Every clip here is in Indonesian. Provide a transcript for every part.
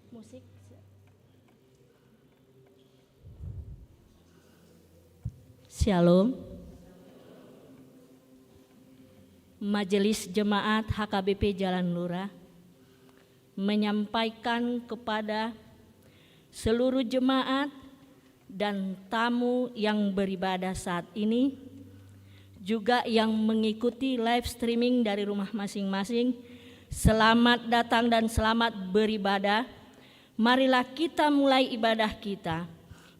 Musik. Shalom. Majelis Jemaat HKBP Jalan Lurah menyampaikan kepada seluruh jemaat dan tamu yang beribadah saat ini, juga yang mengikuti live streaming dari rumah masing-masing, selamat datang dan selamat beribadah. Marilah kita mulai ibadah kita.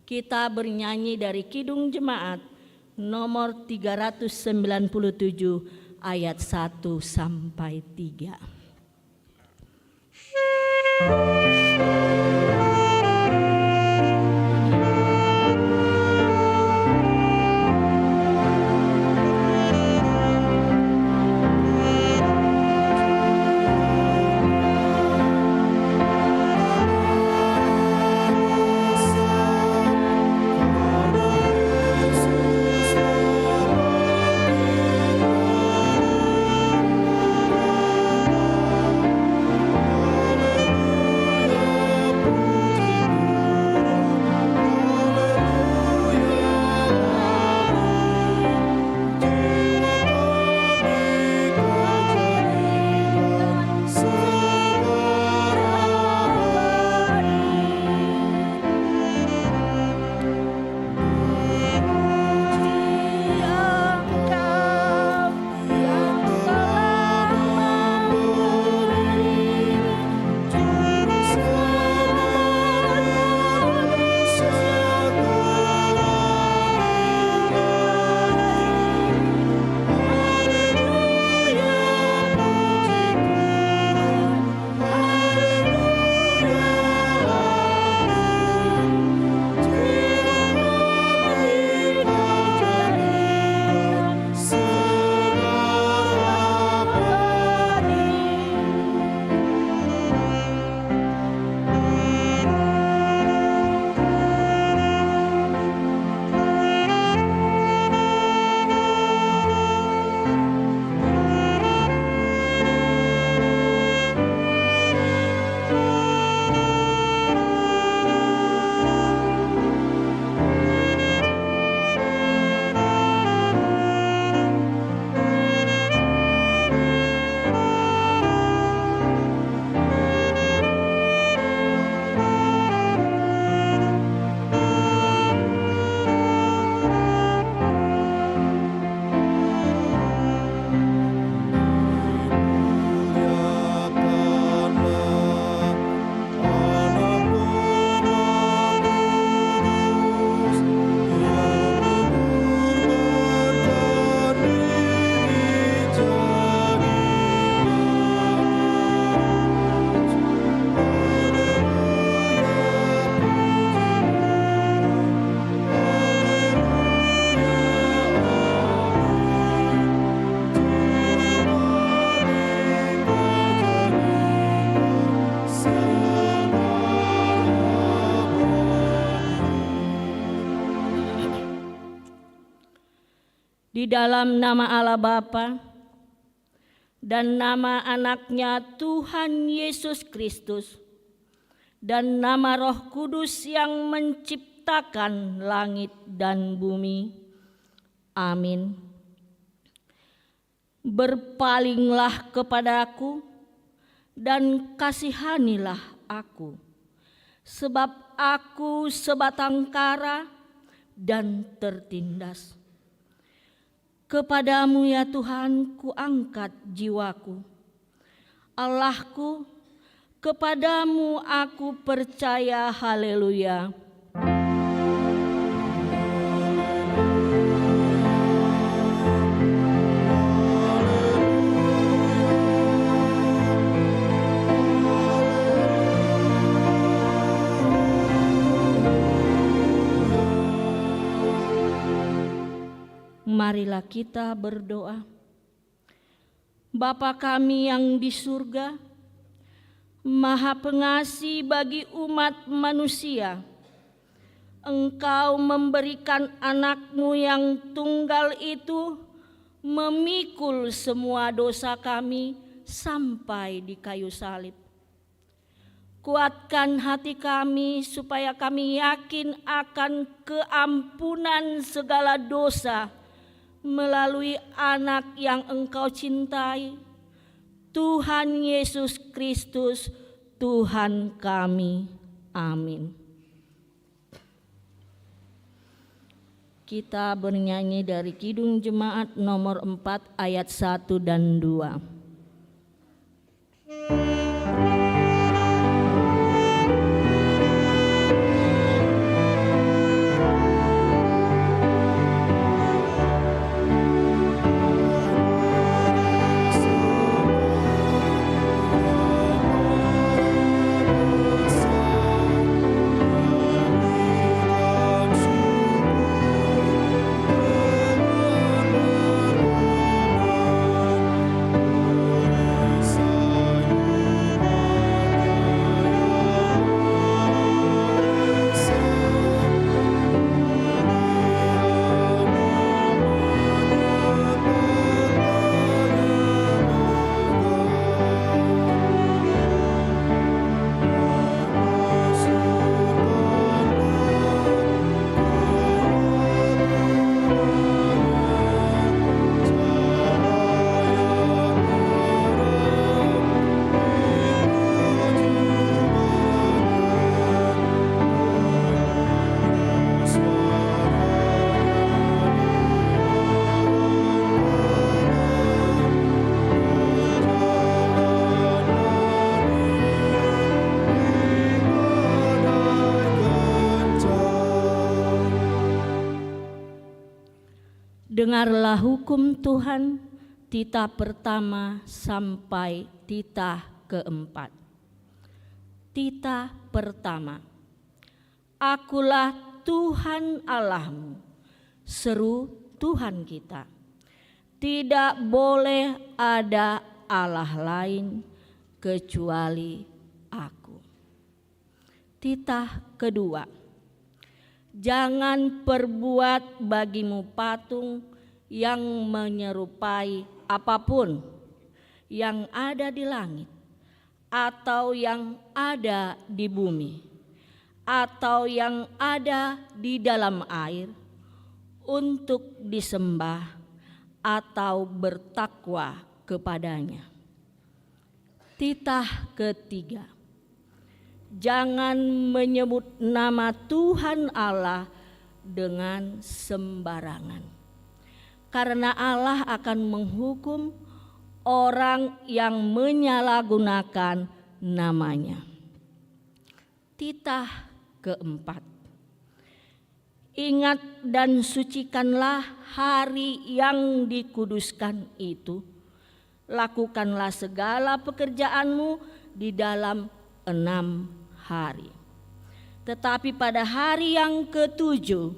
Kita bernyanyi dari Kidung Jemaat nomor 397 ayat 1 sampai 3. Di dalam nama Allah Bapa dan nama anaknya Tuhan Yesus Kristus dan nama Roh Kudus yang menciptakan langit dan bumi. Amin. Berpalinglah kepadaku dan kasihanilah aku, sebab aku sebatang kara dan tertindas. Kepadamu ya Tuhan ku angkat jiwaku. Allahku, kepadamu aku percaya. Haleluya. Marilah kita berdoa. Bapa kami yang di surga, Maha Pengasih bagi umat manusia, Engkau memberikan anak-Mu yang tunggal itu memikul semua dosa kami sampai di kayu salib. Kuatkan hati kami supaya kami yakin akan keampunan segala dosa melalui Anak yang Engkau cintai, Tuhan Yesus Kristus, Tuhan kami. Amin. Kita bernyanyi dari Kidung Jemaat nomor 4 ayat 1 dan 2. Dengarlah hukum Tuhan, titah pertama sampai titah keempat. Titah pertama. Akulah Tuhan Allahmu, seru Tuhan kita. Tidak boleh ada Allah lain kecuali Aku. Titah kedua. Jangan perbuat bagimu patung yang menyerupai apapun yang ada di langit, atau yang ada di bumi, atau yang ada di dalam air, untuk disembah atau bertakwa kepadanya. Titah ketiga. Jangan menyebut nama Tuhan Allah dengan sembarangan, karena Allah akan menghukum orang yang menyalahgunakan namanya. Titah keempat. Ingat dan sucikanlah hari yang dikuduskan itu. Lakukanlah segala pekerjaanmu di dalam 6 hari. Tetapi pada hari yang ke-7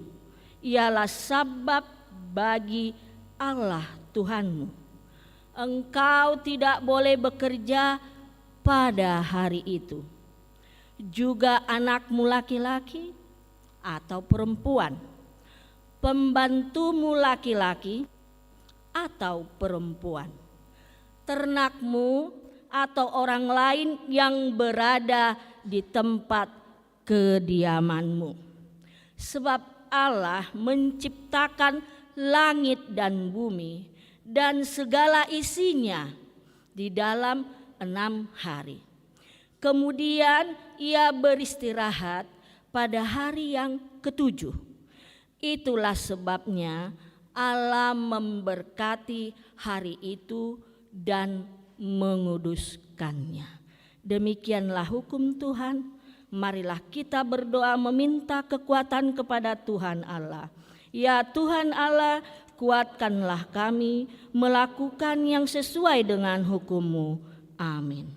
ialah Sabat bagi Allah Tuhanmu. Engkau tidak boleh bekerja pada hari itu. Juga anakmu laki-laki atau perempuan, pembantumu laki-laki atau perempuan, ternakmu atau orang lain yang berada di tempat kediamanmu. Sebab Allah menciptakan langit dan bumi dan segala isinya di dalam 6 hari. Kemudian Ia beristirahat pada hari yang ke-7. Itulah sebabnya Allah memberkati hari itu dan menguduskannya. Demikianlah hukum Tuhan. Marilah kita berdoa meminta kekuatan kepada Tuhan Allah. Ya Tuhan Allah, kuatkanlah kami melakukan yang sesuai dengan hukum-Mu. Amin.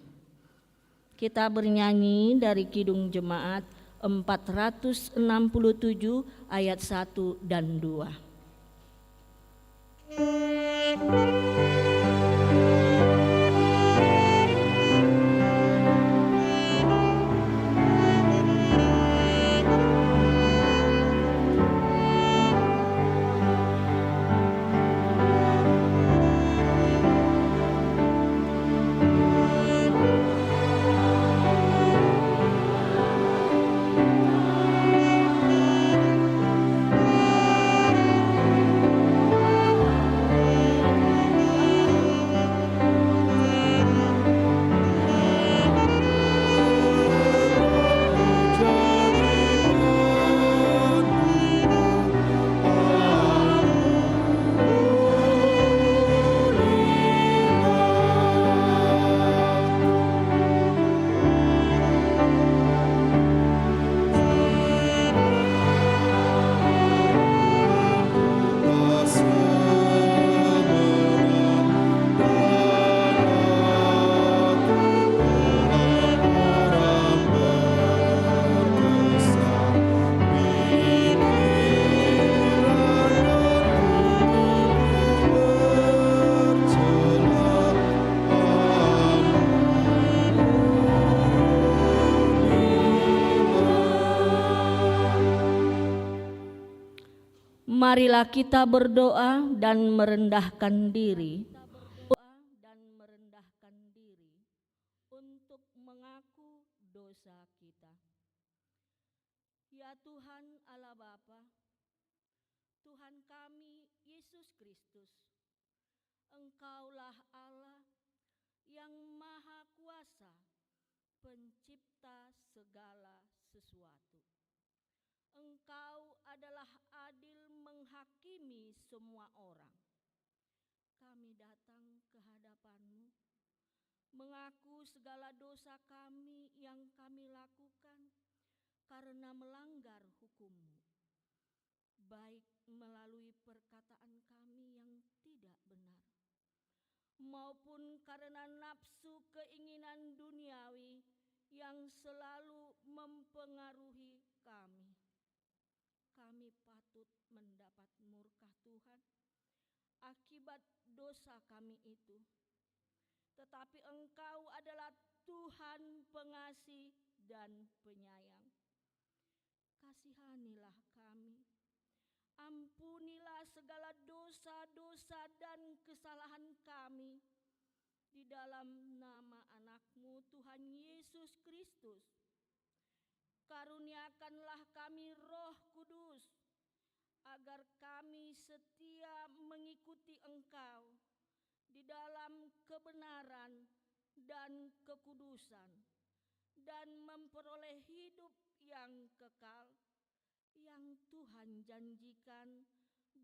Kita bernyanyi dari Kidung Jemaat 467 ayat 1 dan 2. Marilah kita berdoa dan merendahkan diri untuk mengaku dosa kita. Ya Tuhan Allah Bapa, Tuhan kami Yesus Kristus, Engkaulah Allah yang Maha Kuasa, Pencipta segala sesuatu. Engkau adalah adil menghakimi semua orang. Kami datang ke hadapan-Mu, mengaku segala dosa kami yang kami lakukan karena melanggar hukum-Mu, baik melalui perkataan kami yang tidak benar, maupun karena nafsu keinginan duniawi yang selalu mempengaruhi kami. Kami patut mendapat murka Tuhan akibat dosa kami itu. Tetapi Engkau adalah Tuhan pengasih dan penyayang. Kasihanilah kami. Ampunilah segala dosa-dosa dan kesalahan kami. Di dalam nama anak-Mu Tuhan Yesus Kristus, karuniakanlah kami Roh Kudus, agar kami setia mengikuti Engkau di dalam kebenaran dan kekudusan, dan memperoleh hidup yang kekal, yang Tuhan janjikan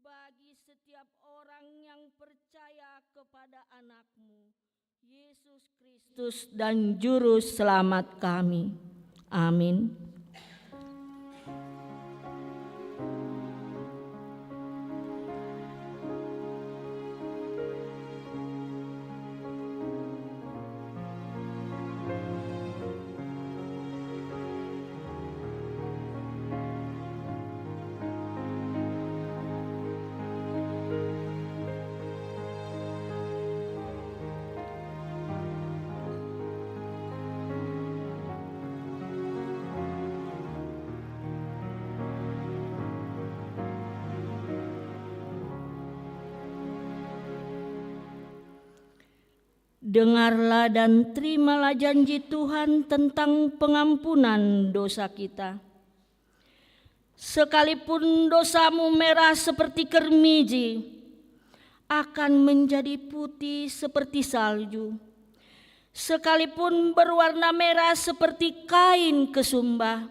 bagi setiap orang yang percaya kepada anak-Mu, Yesus Kristus dan Juru Selamat kami. Amin. Dengarlah dan terimalah janji Tuhan tentang pengampunan dosa kita. Sekalipun dosamu merah seperti kermiji, akan menjadi putih seperti salju. Sekalipun berwarna merah seperti kain kesumba,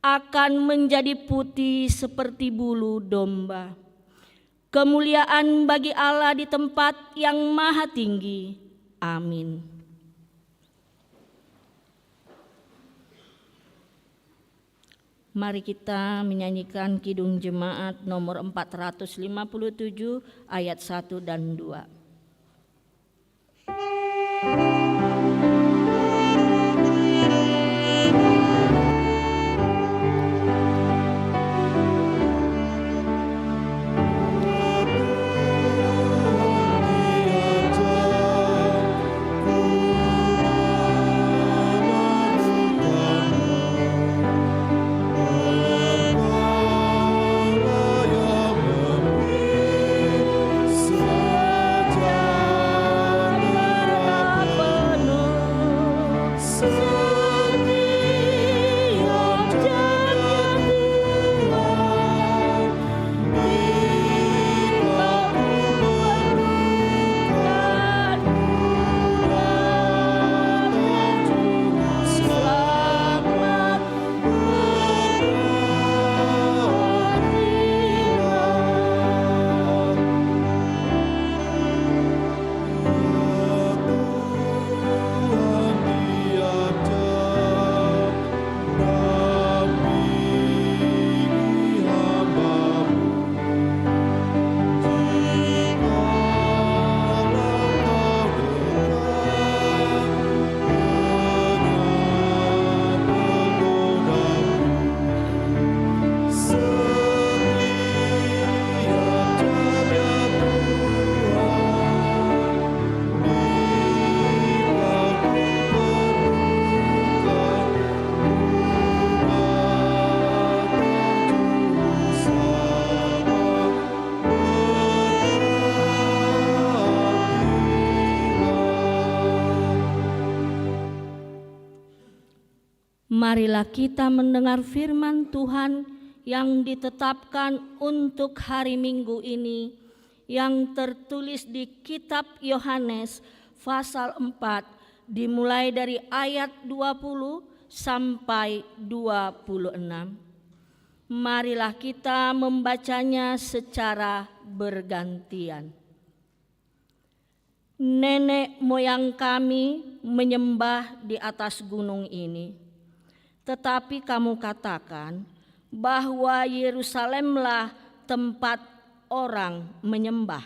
akan menjadi putih seperti bulu domba. Kemuliaan bagi Allah di tempat yang maha tinggi. Amin. Mari kita menyanyikan Kidung Jemaat nomor 457 ayat 1 dan 2. Apa Marilah kita mendengar firman Tuhan yang ditetapkan untuk hari Minggu ini, yang tertulis di kitab Yohanes pasal 4 dimulai dari ayat 20 sampai 26. Marilah kita membacanya secara bergantian. Nenek moyang kami menyembah di atas gunung ini, tetapi kamu katakan bahwa Yerusalemlah tempat orang menyembah.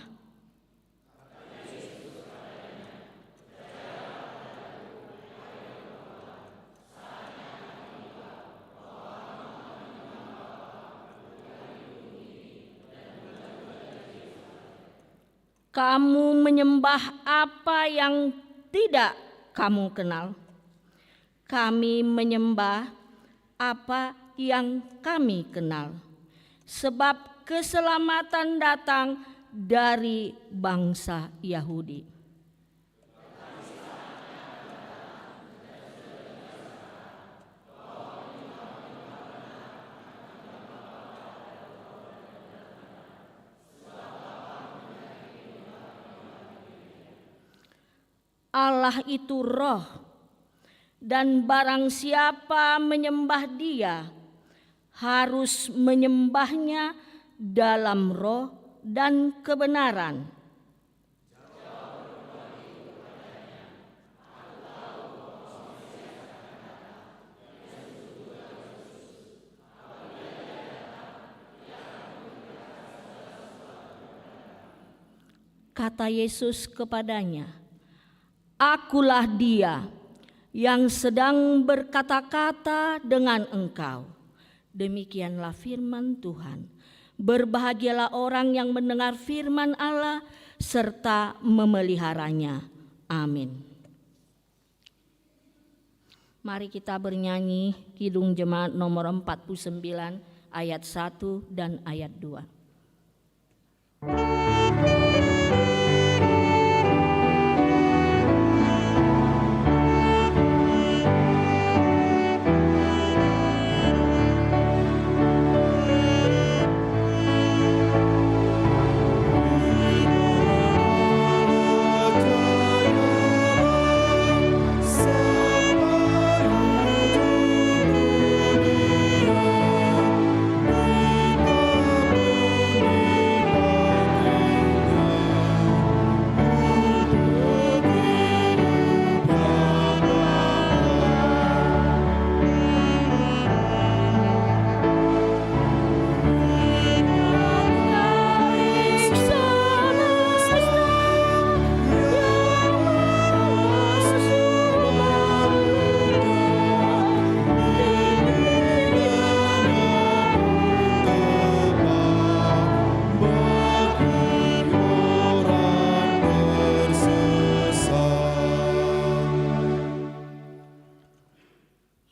Kamu menyembah apa yang tidak kamu kenal. Kami menyembah apa yang kami kenal, sebab keselamatan datang dari bangsa Yahudi. Allah itu roh, dan barang siapa menyembah Dia harus menyembahnya dalam roh dan kebenaran. Kata Yesus kepadanya, "Akulah Dia yang sedang berkata-kata dengan engkau." Demikianlah firman Tuhan. Berbahagialah orang yang mendengar firman Allah serta memeliharanya. Amin. Mari kita bernyanyi Kidung Jemaat nomor 49 ayat 1 dan ayat 2.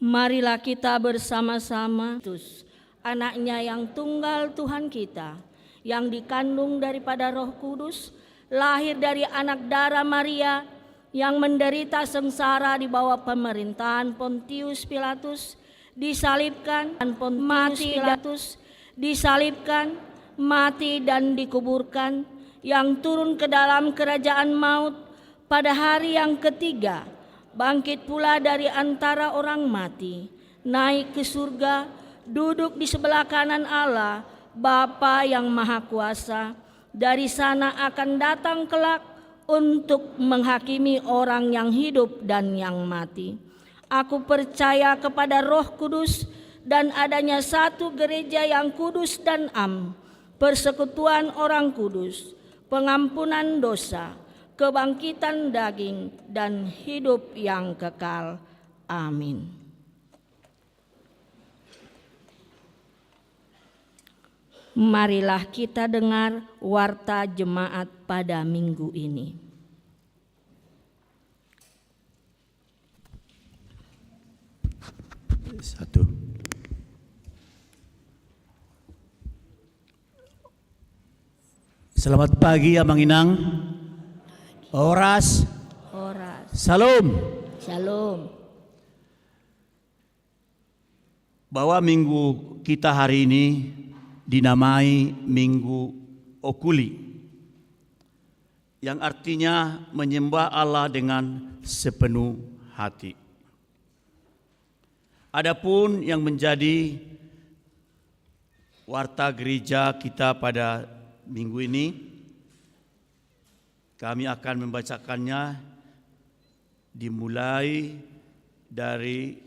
Marilah kita bersama-sama Kristus, anaknya yang tunggal Tuhan kita, yang dikandung daripada Roh Kudus, lahir dari anak darah Maria, yang menderita sengsara di bawah pemerintahan Pontius Pilatus, disalibkan dan mati Pilatus, disalibkan, mati dan dikuburkan, yang turun ke dalam kerajaan maut pada hari yang ketiga, bangkit pula dari antara orang mati, naik ke surga, duduk di sebelah kanan Allah, Bapa yang Maha Kuasa. Dari sana akan datang kelak untuk menghakimi orang yang hidup dan yang mati. Aku percaya kepada Roh Kudus dan adanya satu gereja yang kudus dan am, persekutuan orang kudus, pengampunan dosa, kebangkitan daging, dan hidup yang kekal. Amin. Marilah kita dengar warta jemaat pada minggu ini. Satu. Selamat pagi Abang Inang. Oras. Oras. Salam. Shalom. bahwa minggu kita hari ini dinamai Minggu Okuli, yang artinya menyembah Allah dengan sepenuh hati. Adapun yang menjadi warta gereja kita pada minggu ini, kami akan membacakannya dimulai dari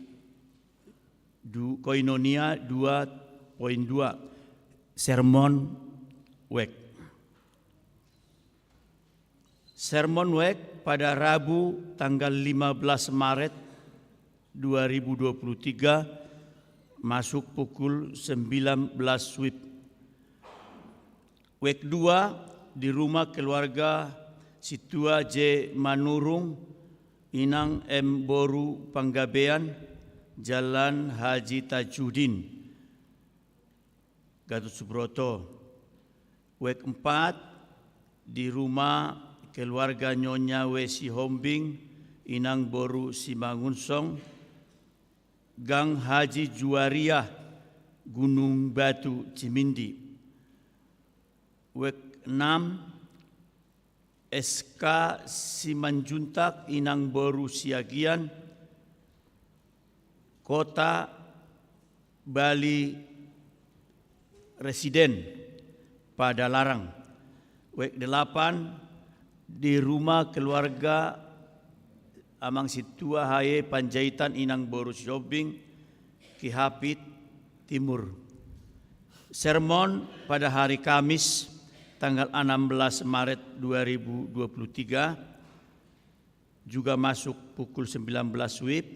Koinonia 2.2, Sermon Week. Sermon Week pada Rabu tanggal 15 Maret 2023 masuk pukul 19 WIB. Week 2 di rumah keluarga Situa J. Manurung, Inang M. Boru Panggabean, Jalan Haji Tajudin, Gatot Subroto. Week 4 di rumah keluarga Nyonya Wesi Hombing, Inang Boru Simangunsong, Gang Haji Juwariah, Gunung Batu Cimindi. Week 6 SK Simanjuntak, Inang Boru Siagian, Kota Bali Residen pada Larang. Week 8 di rumah keluarga Amang Situa Haye Panjaitan, Inang Boru Siobing, Ki Hapit Timur. Sermon pada hari Kamis tanggal 16 Maret 2023 juga masuk pukul 19 WIB,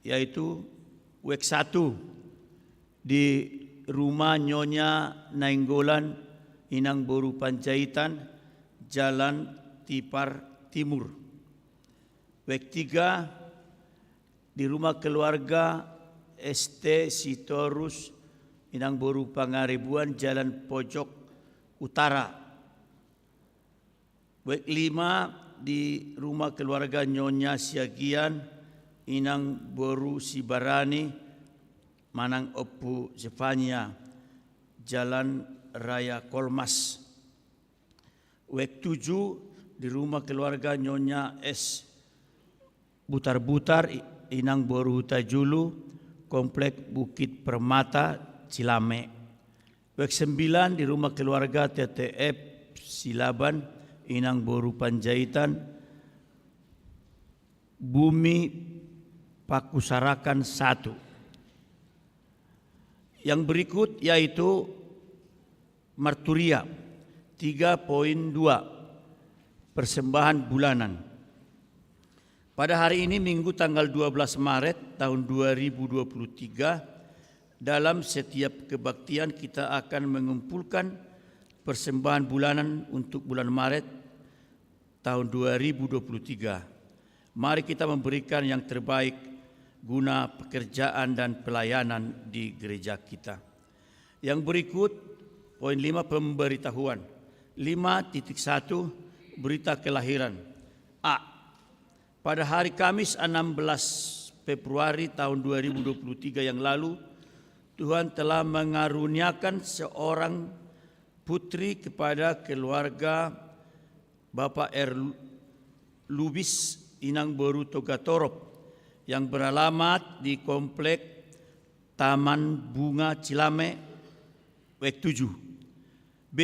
yaitu Week 1 di rumah Nyonya Nainggolan, Inang Boru Panjaitan, Jalan Tipar Timur. Week 3 di rumah keluarga ST Sitorus, Inang Boru Pangaribuan, Jalan Pojok Utara. Week 5 di rumah keluarga Nyonya Siagian, Inang Boru Sibarani, Manang Opu Zefania, Jalan Raya Kolmas. Week 7 di rumah keluarga Nyonya S. Butar-Butar, Inang Boru Hutajulu, Komplek Bukit Permata, Cilame. Week 9 di rumah keluarga TTF Silaban, Inang Boru Panjaitan, Bumi Pakusarakan 1. Yang berikut yaitu Marturia 3.2, persembahan bulanan. Pada hari ini Minggu tanggal 12 Maret tahun 2023, dalam setiap kebaktian kita akan mengumpulkan persembahan bulanan untuk bulan Maret tahun 2023. Mari kita memberikan yang terbaik guna pekerjaan dan pelayanan di gereja kita. Yang berikut poin 5, pemberitahuan. 5.1 berita kelahiran. A. Pada hari Kamis 16 Februari tahun 2023 yang lalu, Tuhan telah mengaruniakan seorang putri kepada keluarga Bapak R. Lubis, Inang Boru Togatorop, yang beralamat di Komplek Taman Bunga Cilame, Week 7. B.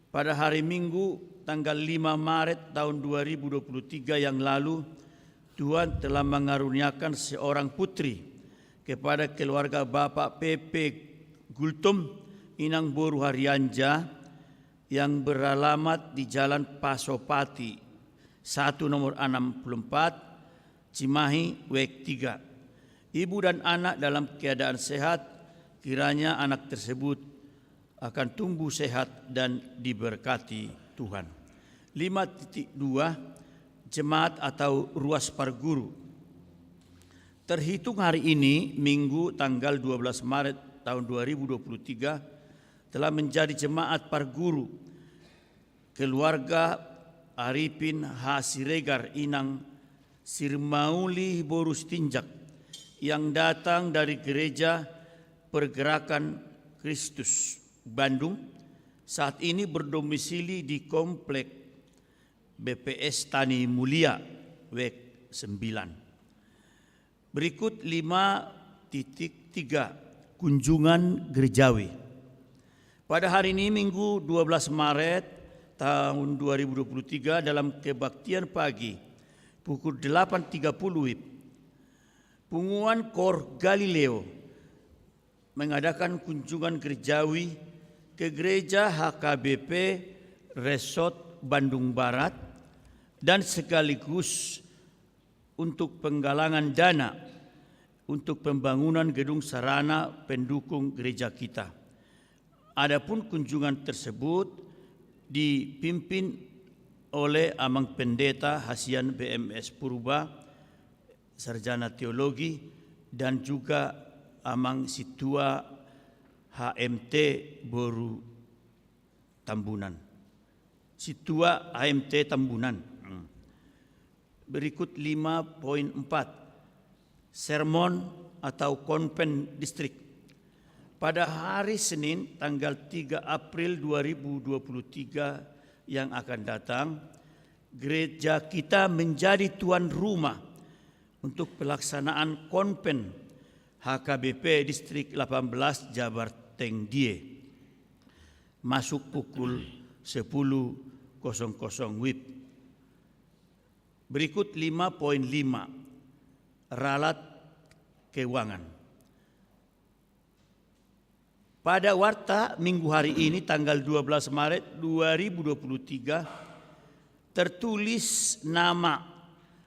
Pada hari Minggu tanggal 5 Maret tahun 2023 yang lalu, Tuhan telah mengaruniakan seorang putri kepada keluarga Bapak PP Gultum, Inang Boru Haryanja, yang beralamat di Jalan Pasopati 1 nomor 64, Cimahi, Week 3. Ibu dan anak dalam keadaan sehat, kiranya anak tersebut akan tumbuh sehat dan diberkati Tuhan. 5.2 Jemaat atau ruas parguru. Terhitung hari ini, Minggu tanggal 12 Maret tahun 2023, telah menjadi jemaat parguru keluarga Arifin H. Siregar, Inang Sirmauli Boru Stinjak, yang datang dari Gereja Pergerakan Kristus Bandung, saat ini berdomisili di Komplek BPS Tani Mulia WEK 9. Berikut 5.3 kunjungan gerejawi. Pada hari ini Minggu 12 Maret tahun 2023 dalam kebaktian pagi pukul 8.30 WIB, Punguan Kor Galileo mengadakan kunjungan gerejawi ke Gereja HKBP Resort Bandung Barat dan sekaligus untuk penggalangan dana untuk pembangunan gedung sarana pendukung gereja kita. Adapun kunjungan tersebut dipimpin oleh Amang Pendeta Hasian BMS Purba, Sarjana Teologi, dan juga Amang Situa HMT Boru Tambunan. Situa HMT Tambunan. Berikut 5.4 sermon atau konven distrik. Pada hari Senin tanggal 3 April 2023 yang akan datang, gereja kita menjadi tuan rumah untuk pelaksanaan konven HKBP Distrik 18 Jabar Tengdie. Masuk pukul 10.00 WIB. Berikut 5.5 ralat keuangan. Pada warta minggu hari ini tanggal 12 Maret 2023 tertulis nama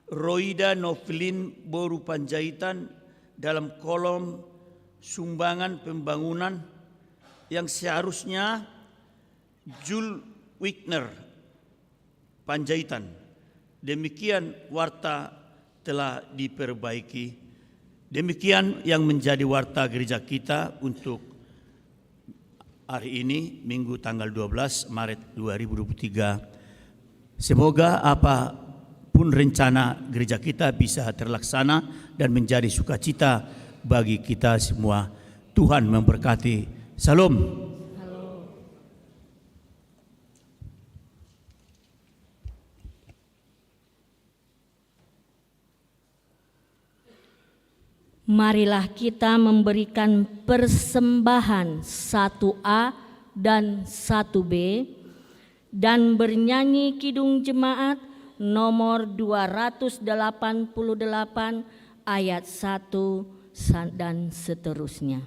Roida Novelin Boru Panjaitan dalam kolom sumbangan pembangunan yang seharusnya Jul Wigner Panjaitan. Demikian warta telah diperbaiki. Demikian yang menjadi warta gereja kita untuk hari ini, Minggu tanggal 12 Maret 2023. Semoga apapun rencana gereja kita bisa terlaksana dan menjadi sukacita bagi kita semua. Tuhan memberkati. Salam. Marilah kita memberikan persembahan 1A dan 1B dan bernyanyi Kidung Jemaat nomor 288 ayat 1 dan seterusnya.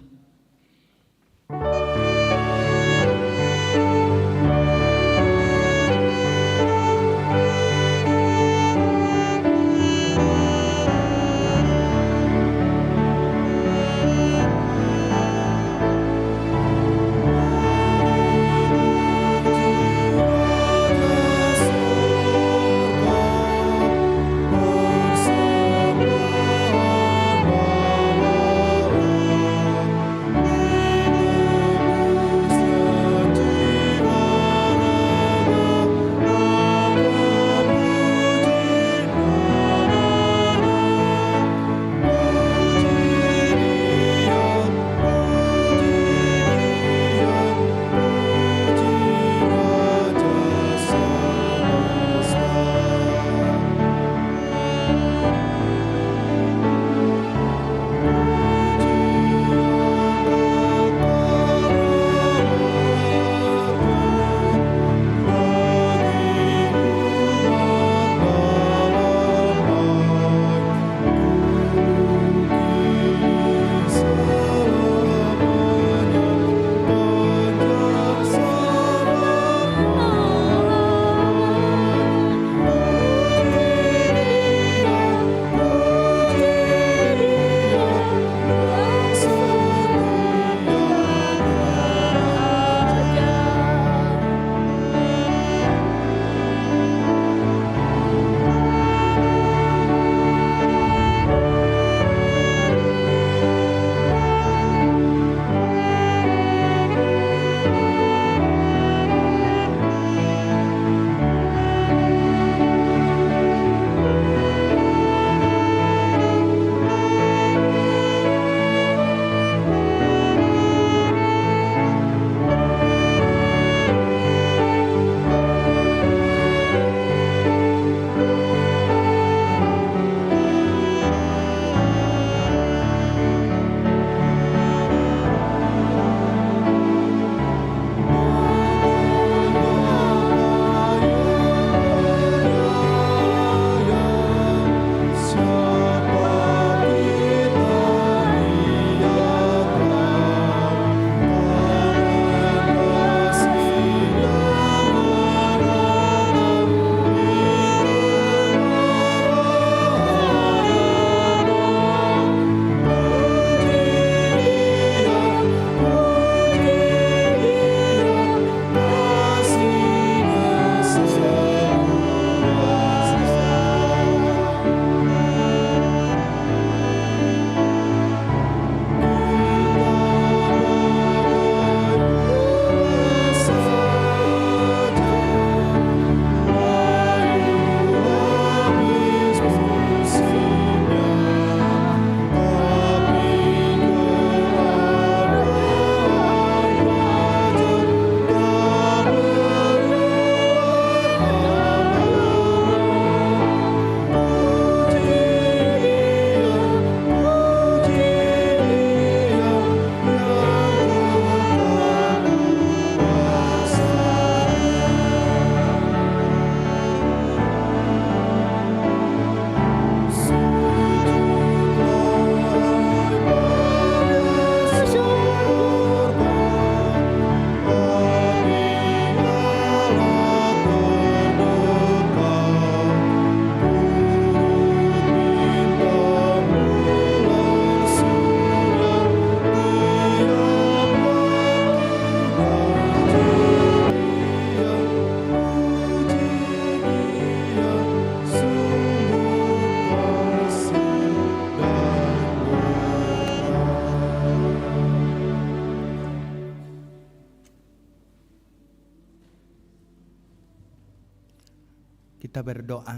Kita berdoa.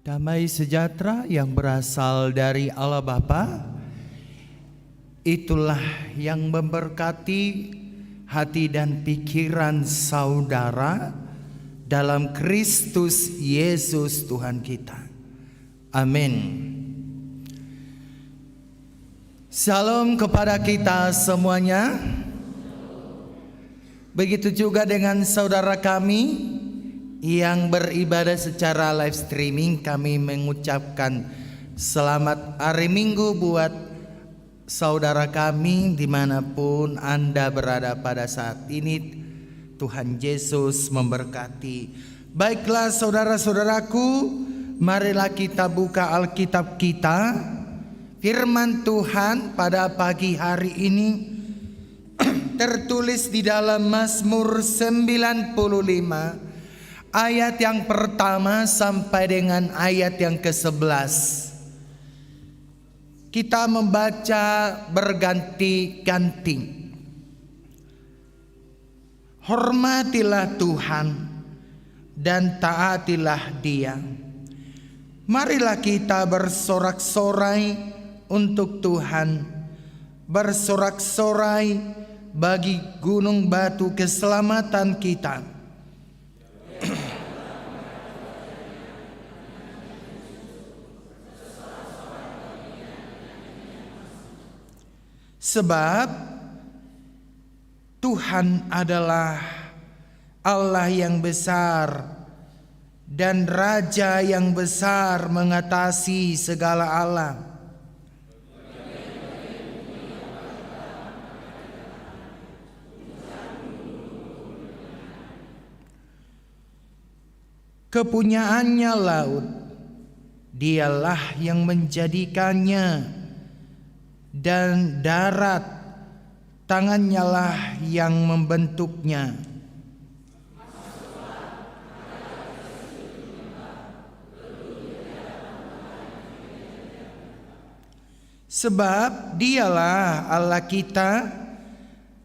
Damai sejahtera yang berasal dari Allah Bapa, itulah yang memberkati hati dan pikiran saudara dalam Kristus Yesus Tuhan kita. Amin. Shalom kepada kita semuanya. Begitu juga dengan saudara kami yang beribadah secara live streaming. Kami mengucapkan selamat hari Minggu buat saudara kami dimanapun Anda berada pada saat ini. Tuhan Yesus memberkati. Baiklah saudara-saudaraku, marilah kita buka Alkitab kita. Firman Tuhan pada pagi hari ini tertulis di dalam Mazmur 95 ayat yang pertama sampai dengan ayat yang ke-11. Kita membaca berganti-ganti. Hormatilah Tuhan dan taatilah Dia. Marilah kita bersorak-sorai untuk Tuhan, bersorak-sorai bagi gunung batu keselamatan kita. Sebab Tuhan adalah Allah yang besar dan Raja yang besar mengatasi segala Allah. Kepunyaannya laut, Dialah yang menjadikannya, dan darat, tangannya lah yang membentuknya. Sebab Dialah Allah kita,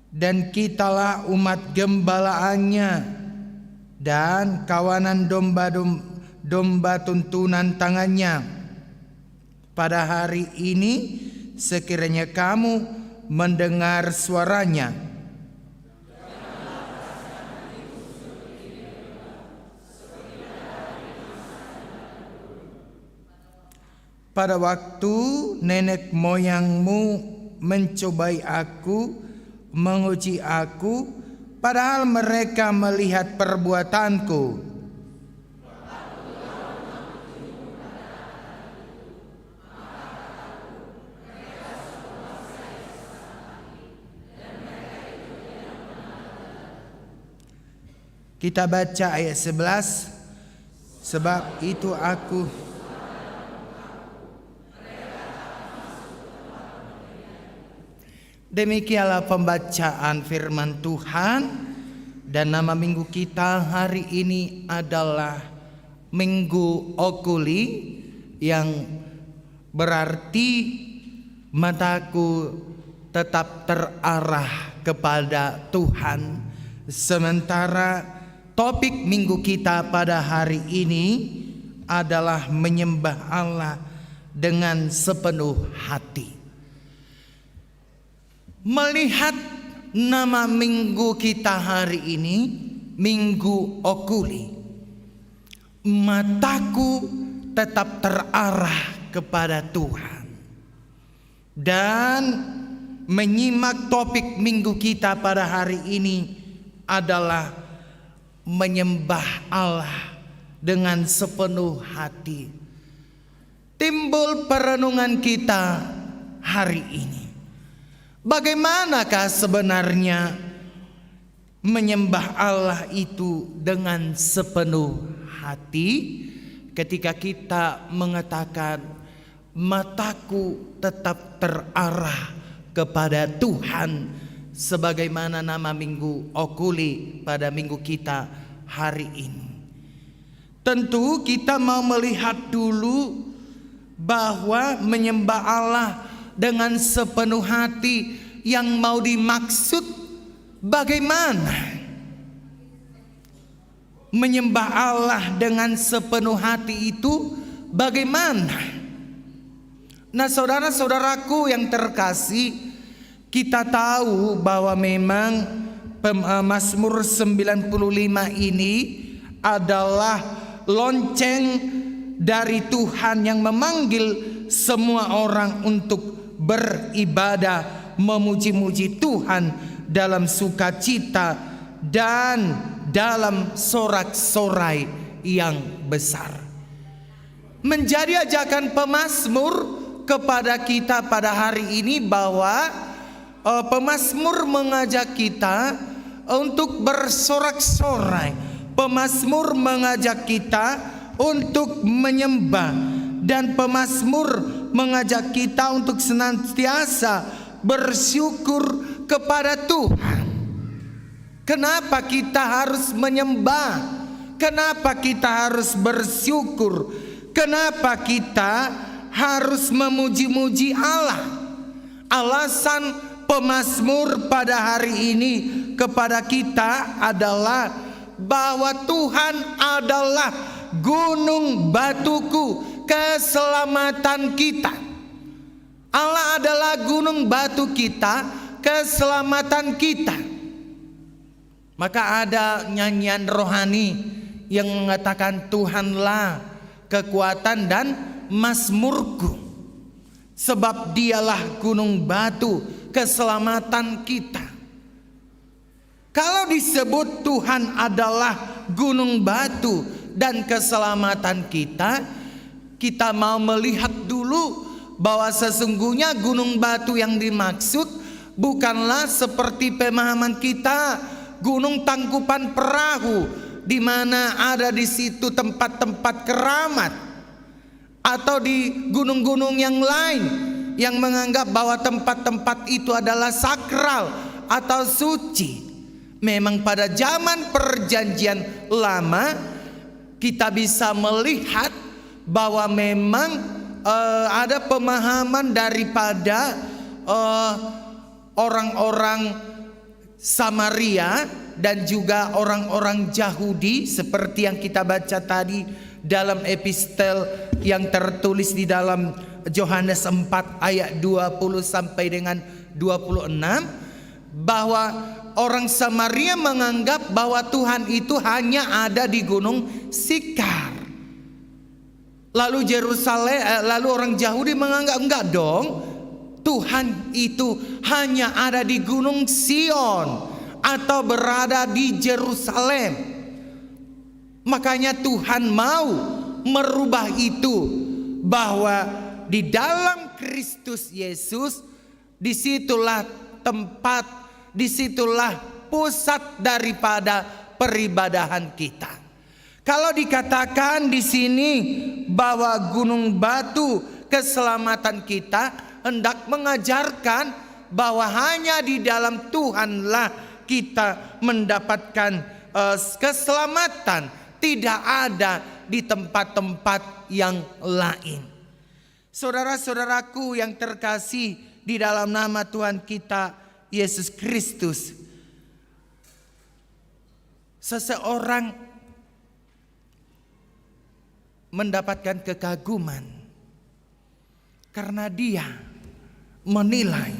dan kitalah umat gembalaannya, dan kawanan domba tuntunan tangannya. Pada hari ini sekiranya kamu mendengar suaranya, pada waktu nenek moyangmu mencobai aku, menguji aku, padahal mereka melihat perbuatanku. Kita baca ayat 11. Sebab itu aku Demikianlah pembacaan firman Tuhan. Dan nama minggu kita hari ini adalah Minggu Okuli, yang berarti mataku tetap terarah kepada Tuhan. Sementara topik minggu kita pada hari ini adalah menyembah Allah dengan sepenuh hati. Melihat nama minggu kita hari ini, Minggu Okuli, mataku tetap terarah kepada Tuhan. Dan menyimak topik minggu kita pada hari ini adalah menyembah Allah dengan sepenuh hati. Timbul perenungan kita hari ini. Bagaimanakah sebenarnya menyembah Allah itu dengan sepenuh hati? Ketika kita mengatakan mataku tetap terarah kepada Tuhan, sebagaimana nama Minggu Okuli pada minggu kita hari ini. Tentu kita mau melihat dulu bahwa menyembah Allah dengan sepenuh hati yang mau dimaksud bagaimana? menyembah Allah dengan sepenuh hati itu bagaimana? Nah, saudara-saudaraku yang terkasih, kita tahu bahwa memang Mazmur 95 ini adalah lonceng dari Tuhan yang memanggil semua orang untuk beribadah, memuji-muji Tuhan dalam sukacita dan dalam sorak-sorai yang besar. Menjadi ajakan pemazmur kepada kita pada hari ini bahwa pemazmur mengajak kita untuk bersorak-sorai. Pemazmur mengajak kita untuk menyembah, dan pemazmur mengajak kita untuk senantiasa bersyukur kepada Tuhan. Kenapa kita harus menyembah? Kenapa kita harus bersyukur? Kenapa kita harus memuji-muji Allah? Alasan pemazmur pada hari ini kepada kita adalah bahwa Tuhan adalah gunung batuku, keselamatan kita. Allah adalah gunung batu kita, keselamatan kita. Maka ada nyanyian rohani yang mengatakan, Tuhanlah kekuatan dan mazmurku, sebab dialah gunung batu keselamatan kita. Kalau disebut Tuhan adalah gunung batu dan keselamatan kita, kita mau melihat dulu bahwa sesungguhnya gunung batu yang dimaksud bukanlah seperti pemahaman kita, gunung tangkupan perahu, di mana ada di situ tempat-tempat keramat, atau di gunung-gunung yang lain yang menganggap bahwa tempat-tempat itu adalah sakral atau suci. Memang pada zaman perjanjian lama kita bisa melihat bahwa memang ada pemahaman daripada orang-orang Samaria dan juga orang-orang Yahudi, seperti yang kita baca tadi dalam epistel yang tertulis di dalam Yohanes 4 ayat 20 sampai dengan 26, bahwa orang Samaria menganggap bahwa Tuhan itu hanya ada di Gunung Sikar. Lalu lalu orang Yahudi menganggap enggak dong, Tuhan itu hanya ada di Gunung Sion atau berada di Yerusalem. Makanya Tuhan mau merubah itu, bahwa di dalam Kristus Yesus disitulah tempat, disitulah pusat daripada peribadahan kita. Kalau dikatakan di sini bahwa gunung batu keselamatan kita, hendak mengajarkan bahwa hanya di dalam Tuhanlah kita mendapatkan keselamatan, tidak ada di tempat-tempat yang lain. Saudara-saudaraku yang terkasih di dalam nama Tuhan kita Yesus Kristus, seseorang mendapatkan kekaguman karena dia menilai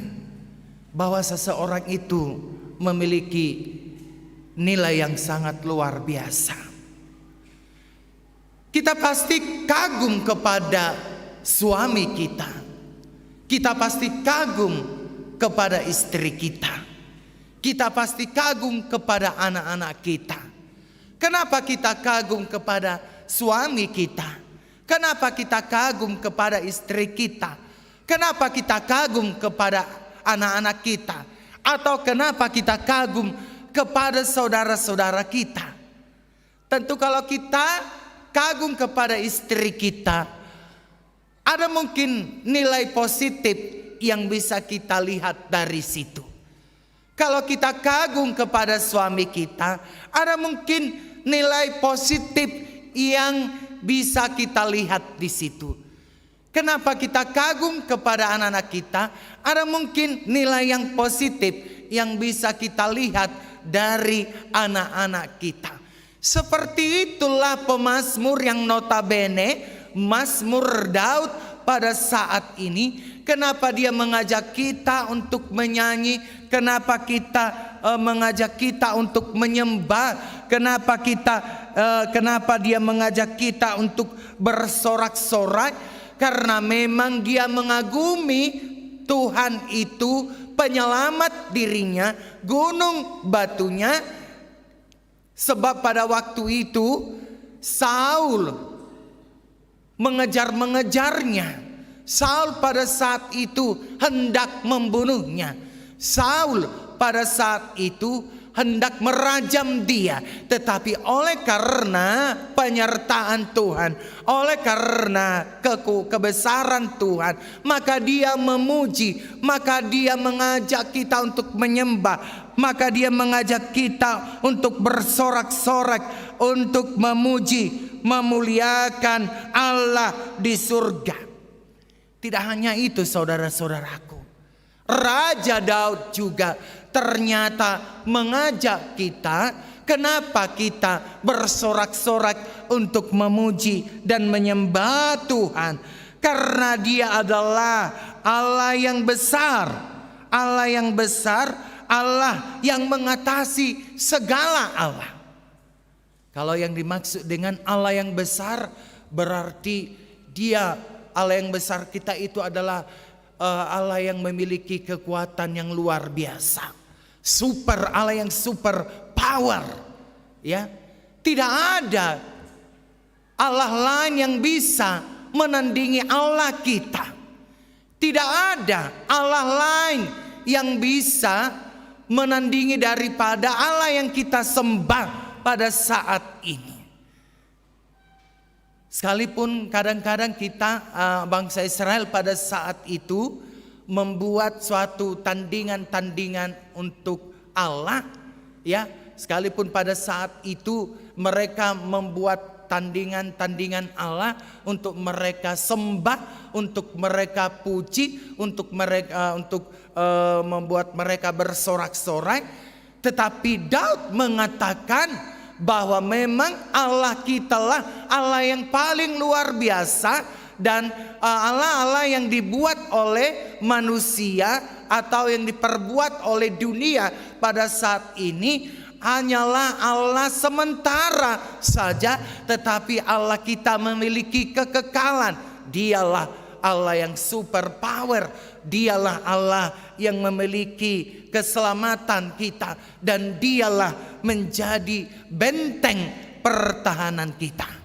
bahwa seseorang itu memiliki nilai yang sangat luar biasa. Kita pasti kagum kepada suami kita. Kita pasti kagum kepada istri kita. Kita pasti kagum kepada anak-anak kita. Kenapa kita kagum kepada suami kita? Kenapa kita kagum kepada istri kita? Kenapa kita kagum kepada anak-anak kita? Atau kenapa kita kagum kepada saudara-saudara kita? Tentu kalau kita kagum kepada istri kita, ada mungkin nilai positif yang bisa kita lihat dari situ. Kalau kita kagum kepada suami kita, ada mungkin nilai positif yang bisa kita lihat di situ. Kenapa kita kagum kepada anak-anak kita? Ada mungkin nilai yang positif yang bisa kita lihat dari anak-anak kita. Seperti itulah pemazmur yang notabene Mazmur Daud pada saat ini. Kenapa dia mengajak kita untuk menyanyi? Kenapa kita mengajak kita untuk menyembah? Kenapa dia mengajak kita untuk bersorak-sorak? Karena memang dia mengagumi Tuhan itu penyelamat dirinya, gunung batunya. Sebab pada waktu itu Saul mengejar-mengejarnya. Saul pada saat itu hendak membunuhnya. Saul pada saat itu hendak merajam dia. Tetapi oleh karena penyertaan Tuhan, oleh karena kebesaran Tuhan, maka dia memuji, maka dia mengajak kita untuk menyembah, maka dia mengajak kita untuk bersorak-sorak, untuk memuji, memuliakan Allah di surga. Tidak hanya itu saudara-saudaraku, Raja Daud juga ternyata mengajak kita. Kenapa kita bersorak-sorak untuk memuji dan menyembah Tuhan? Karena dia adalah Allah yang besar, Allah yang besar, Allah yang mengatasi segala Allah. Kalau yang dimaksud dengan Allah yang besar, berarti dia, Allah yang besar kita itu adalah Allah yang memiliki kekuatan yang luar biasa. Super, Allah yang super power. Ya, tidak ada Allah lain yang bisa menandingi Allah kita. Tidak ada Allah lain yang bisa menandingi daripada Allah yang kita sembah pada saat ini. Sekalipun kadang-kadang kita bangsa Israel pada saat itu membuat suatu tandingan-tandingan untuk Allah, ya, sekalipun pada saat itu mereka membuat tandingan-tandingan Allah untuk mereka sembah, untuk mereka puji, untuk mereka membuat mereka bersorak-sorai. Tetapi Daud mengatakan bahwa memang Allah kita lah Allah yang paling luar biasa, dan Allah yang dibuat oleh manusia atau yang diperbuat oleh dunia pada saat ini hanyalah Allah sementara saja, tetapi Allah kita memiliki kekekalan. Dialah Allah yang super power, dialah Allah yang memiliki keselamatan kita, dan dialah menjadi benteng pertahanan kita.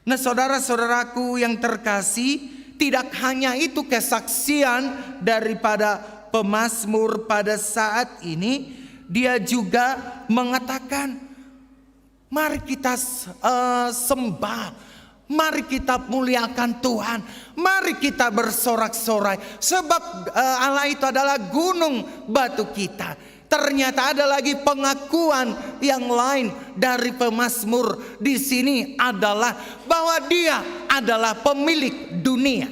Nah, saudara-saudaraku yang terkasih, tidak hanya itu kesaksian daripada pemazmur pada saat ini, dia juga mengatakan, mari kita sembah, mari kita muliakan Tuhan, mari kita bersorak-sorai, sebab Allah itu adalah gunung batu kita. Ternyata ada lagi pengakuan yang lain dari pemazmur di sini adalah bahwa dia adalah pemilik dunia.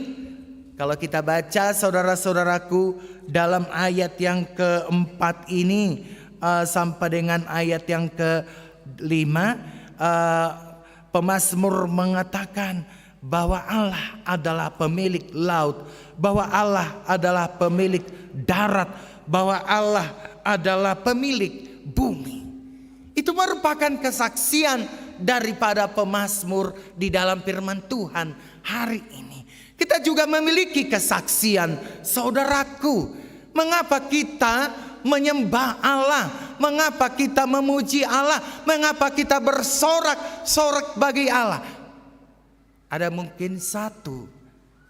Kalau kita baca saudara-saudaraku dalam ayat yang keempat ini sampai dengan ayat yang kelima, pemazmur mengatakan bahwa Allah adalah pemilik laut, bahwa Allah adalah pemilik darat, bahwa Allah adalah pemilik bumi. Itu merupakan kesaksian daripada pemazmur di dalam firman Tuhan hari ini. Kita juga memiliki kesaksian, saudaraku. Mengapa kita menyembah Allah? Mengapa kita memuji Allah? Mengapa kita bersorak-sorak bagi Allah? Ada mungkin satu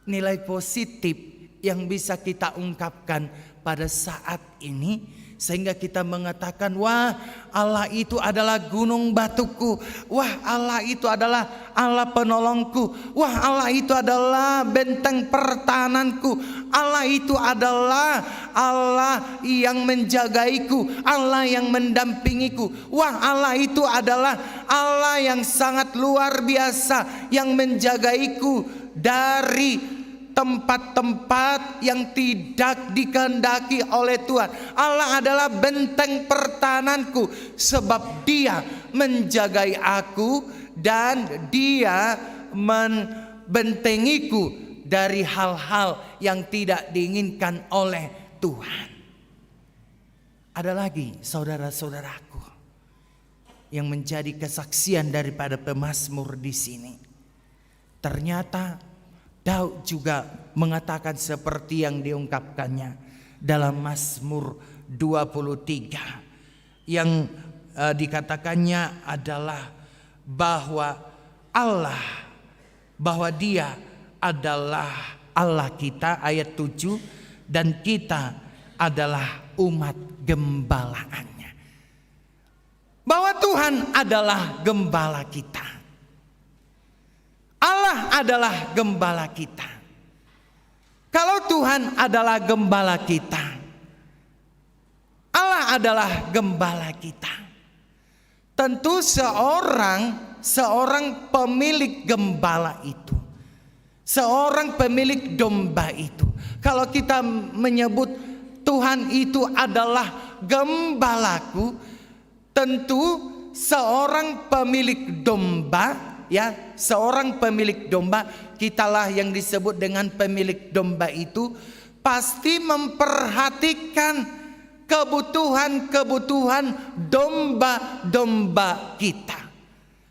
nilai positif yang bisa kita ungkapkan pada saat ini, sehingga kita mengatakan, wah, Allah itu adalah gunung batuku, wah, Allah itu adalah Allah penolongku, wah, Allah itu adalah benteng pertahananku, Allah itu adalah Allah yang menjagaiku, Allah yang mendampingiku, wah, Allah itu adalah Allah yang sangat luar biasa, yang menjagaiku dari tempat-tempat yang tidak dikehendaki oleh Tuhan. Allah adalah benteng pertahananku, sebab Dia menjagai aku dan Dia membentengiku dari hal-hal yang tidak diinginkan oleh Tuhan. Ada lagi saudara-saudaraku yang menjadi kesaksian daripada pemazmur di sini. Ternyata Daud juga mengatakan seperti yang diungkapkannya dalam Mazmur 23 yang dikatakannya adalah bahwa Dia adalah Allah kita, ayat 7, dan kita adalah umat gembalaannya. Bahwa Tuhan adalah gembala kita. Allah adalah gembala kita. Kalau Tuhan adalah gembala kita, Allah adalah gembala kita. Tentu seorang pemilik gembala itu, seorang pemilik domba itu, kalau kita menyebut Tuhan itu adalah gembalaku, tentu seorang pemilik domba, ya, seorang pemilik domba, kitalah yang disebut dengan pemilik domba itu, pasti memperhatikan kebutuhan domba-domba kita.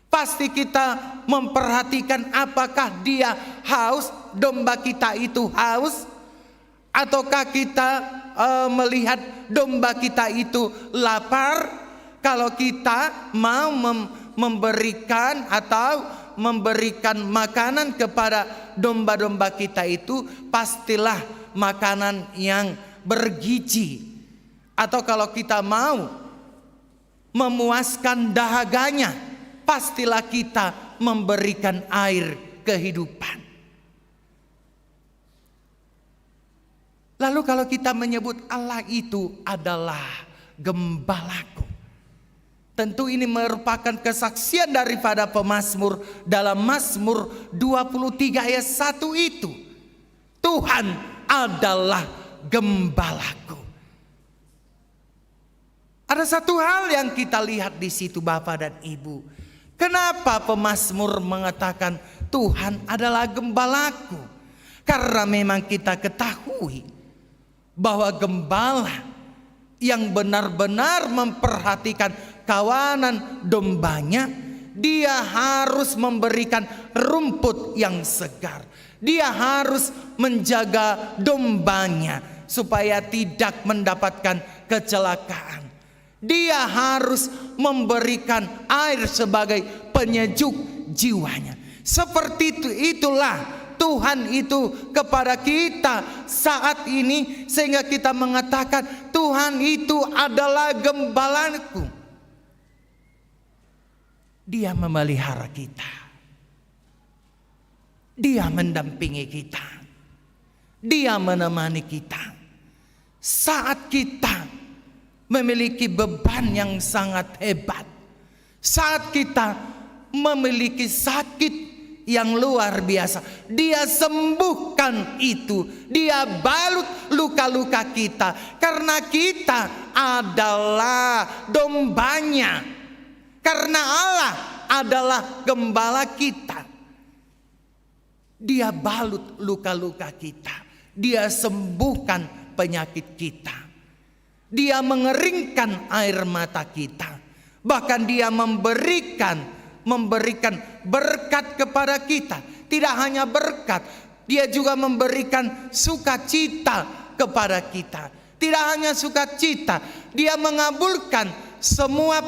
Pasti kita memperhatikan apakah dia haus, domba kita itu haus, ataukah kita melihat domba kita itu lapar. Kalau kita mau memberikan atau memberikan makanan kepada domba-domba kita itu, pastilah makanan yang bergizi. Atau kalau kita mau memuaskan dahaganya, pastilah kita memberikan air kehidupan. Lalu kalau kita menyebut Allah itu adalah gembalaku, tentu ini merupakan kesaksian daripada pemazmur dalam Mazmur 23 ayat 1 itu. Tuhan adalah gembalaku. Ada satu hal yang kita lihat di situ Bapak dan Ibu. Kenapa pemazmur mengatakan Tuhan adalah gembalaku? Karena memang kita ketahui bahwa gembala yang benar-benar memperhatikan kawanan dombanya, dia harus memberikan rumput yang segar. Dia harus menjaga dombanya supaya tidak mendapatkan kecelakaan. Dia harus memberikan air sebagai penyejuk jiwanya. Seperti itulah Tuhan itu kepada kita saat ini, sehingga kita mengatakan Tuhan itu adalah gembalaku. Dia memelihara kita. Dia mendampingi kita. Dia menemani kita. Saat kita memiliki beban yang sangat hebat, saat kita memiliki sakit yang luar biasa, Dia sembuhkan itu. Dia balut luka-luka kita, karena kita adalah dombanya. Karena Allah adalah gembala kita, Dia balut luka-luka kita. Dia sembuhkan penyakit kita. Dia mengeringkan air mata kita. Bahkan Dia memberikan berkat kepada kita. Tidak hanya berkat, Dia juga memberikan sukacita kepada kita. Tidak hanya sukacita, Dia mengabulkan semua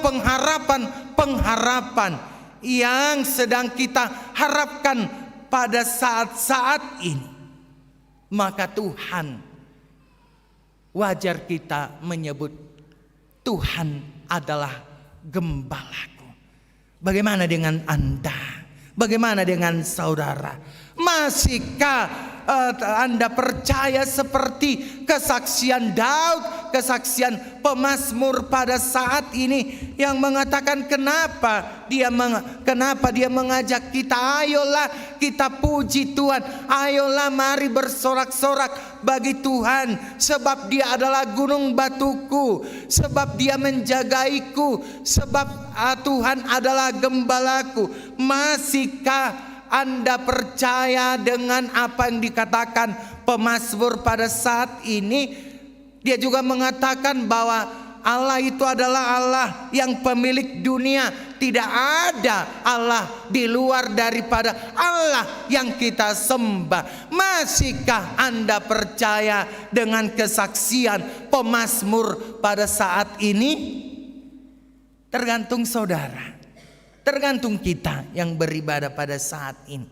pengharapan yang sedang kita harapkan pada saat-saat ini. Maka Tuhan, wajar kita menyebut Tuhan adalah gembalaku. Bagaimana dengan Anda? Bagaimana dengan saudara? Masihkah Anda percaya seperti kesaksian Daud, kesaksian pemazmur pada saat ini yang mengatakan kenapa dia mengajak kita, ayolah kita puji Tuhan, ayolah mari bersorak-sorak bagi Tuhan, sebab Dia adalah gunung batuku, sebab Dia menjagaiku, sebab Tuhan adalah gembalaku. Masihkah Anda percaya dengan apa yang dikatakan pemazmur pada saat ini? Dia juga mengatakan bahwa Allah itu adalah Allah yang pemilik dunia. Tidak ada Allah di luar daripada Allah yang kita sembah. Masihkah Anda percaya dengan kesaksian pemazmur pada saat ini? Tergantung saudara. Tergantung kita yang beribadah pada saat ini.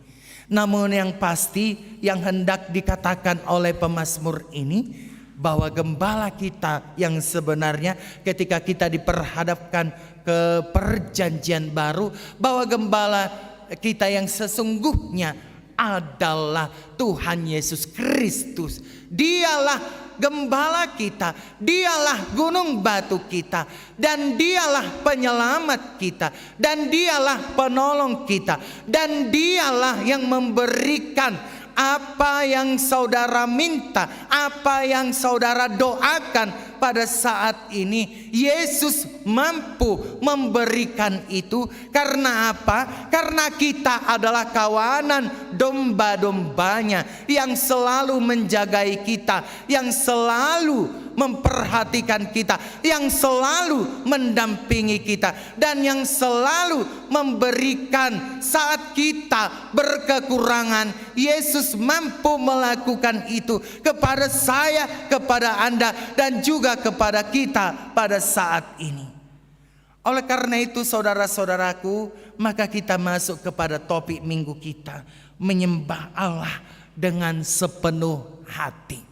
Namun yang pasti yang hendak dikatakan oleh pemazmur ini, bahwa gembala kita yang sebenarnya ketika kita diperhadapkan ke perjanjian baru, bahwa gembala kita yang sesungguhnya adalah Tuhan Yesus Kristus. Dialah gembala kita, Dialah gunung batu kita, dan Dialah penyelamat kita, dan Dialah penolong kita, dan Dialah yang memberikan apa yang saudara minta, apa yang saudara doakan pada saat ini. Yesus mampu memberikan itu. Karena apa? Karena kita adalah kawanan domba-dombanya yang selalu menjagai kita, yang selalu memperhatikan kita, yang selalu mendampingi kita, dan yang selalu memberikan saat kita berkekurangan. Yesus mampu melakukan itu kepada saya, kepada Anda, dan juga kepada kita pada saat ini. Oleh karena itu saudara-saudaraku, maka kita masuk kepada topik minggu kita, menyembah Allah dengan sepenuh hati.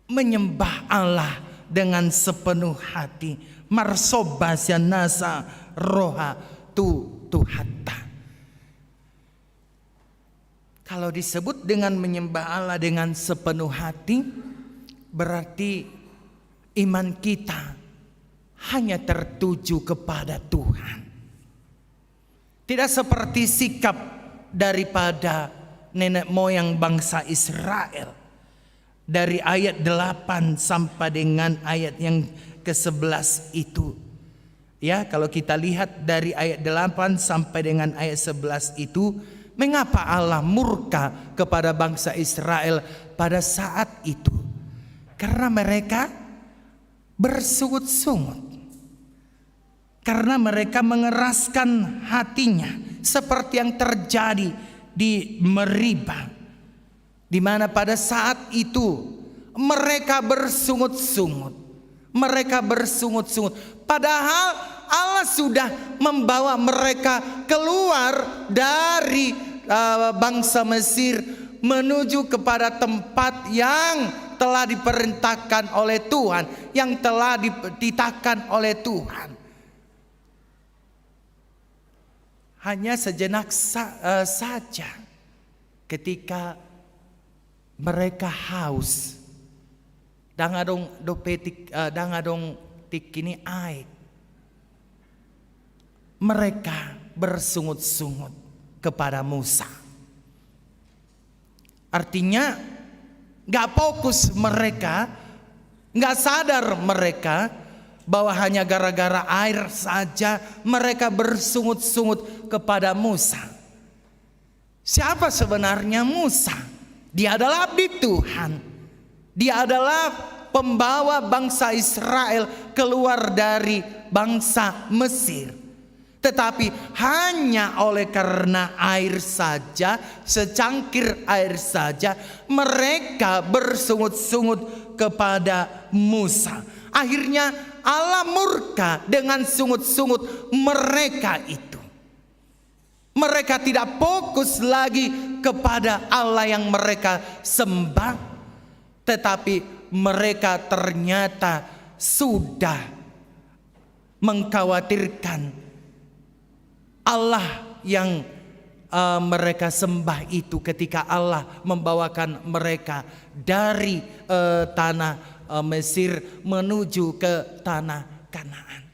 Menyembah Allah dengan sepenuh hati. Marsobasya nasa roha Tuhatta. Kalau disebut dengan menyembah Allah dengan sepenuh hati, berarti iman kita hanya tertuju kepada Tuhan. Tidak seperti sikap daripada nenek moyang bangsa Israel. Dari ayat 8 sampai dengan ayat yang ke-11 itu. Ya, kalau kita lihat dari ayat 8 sampai dengan ayat 11 itu, mengapa Allah murka kepada bangsa Israel pada saat itu? Karena mereka bersungut-sungut. Karena mereka mengeraskan hatinya, seperti yang terjadi di Meribah, di mana pada saat itu mereka bersungut-sungut. Mereka bersungut-sungut. Padahal Allah sudah membawa mereka keluar dari bangsa Mesir menuju kepada tempat yang telah diperintahkan oleh Tuhan, yang telah dititahkan oleh Tuhan. Hanya sejenak saja ketika mereka haus, dangadong tikini aik, mereka bersungut-sungut kepada Musa. Artinya gak fokus mereka, gak sadar mereka bahwa hanya gara-gara air saja mereka bersungut-sungut kepada Musa. Siapa sebenarnya Musa? Dia adalah abdi Tuhan. Dia adalah pembawa bangsa Israel keluar dari bangsa Mesir. Tetapi hanya oleh karena air saja, secangkir air saja, mereka bersungut-sungut kepada Musa. Akhirnya Allah murka dengan sungut-sungut mereka itu. Mereka tidak fokus lagi kepada Allah yang mereka sembah, tetapi mereka ternyata sudah mengkhawatirkan Allah yang mereka sembah itu ketika Allah membawakan mereka dari tanah Mesir menuju ke tanah Kanaan.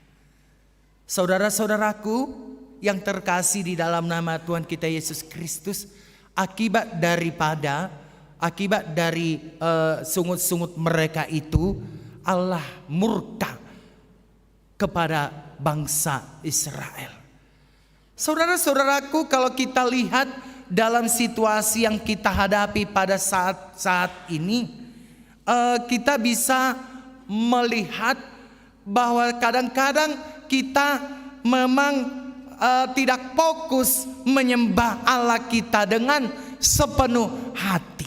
Saudara-saudaraku yang terkasih di dalam nama Tuhan kita Yesus Kristus, akibat dari sungut-sungut mereka itu, Allah murka kepada bangsa Israel. Saudara-saudaraku, kalau kita lihat dalam situasi yang kita hadapi pada saat ini, kita bisa melihat bahwa kadang-kadang kita memang tidak fokus menyembah Allah kita dengan sepenuh hati.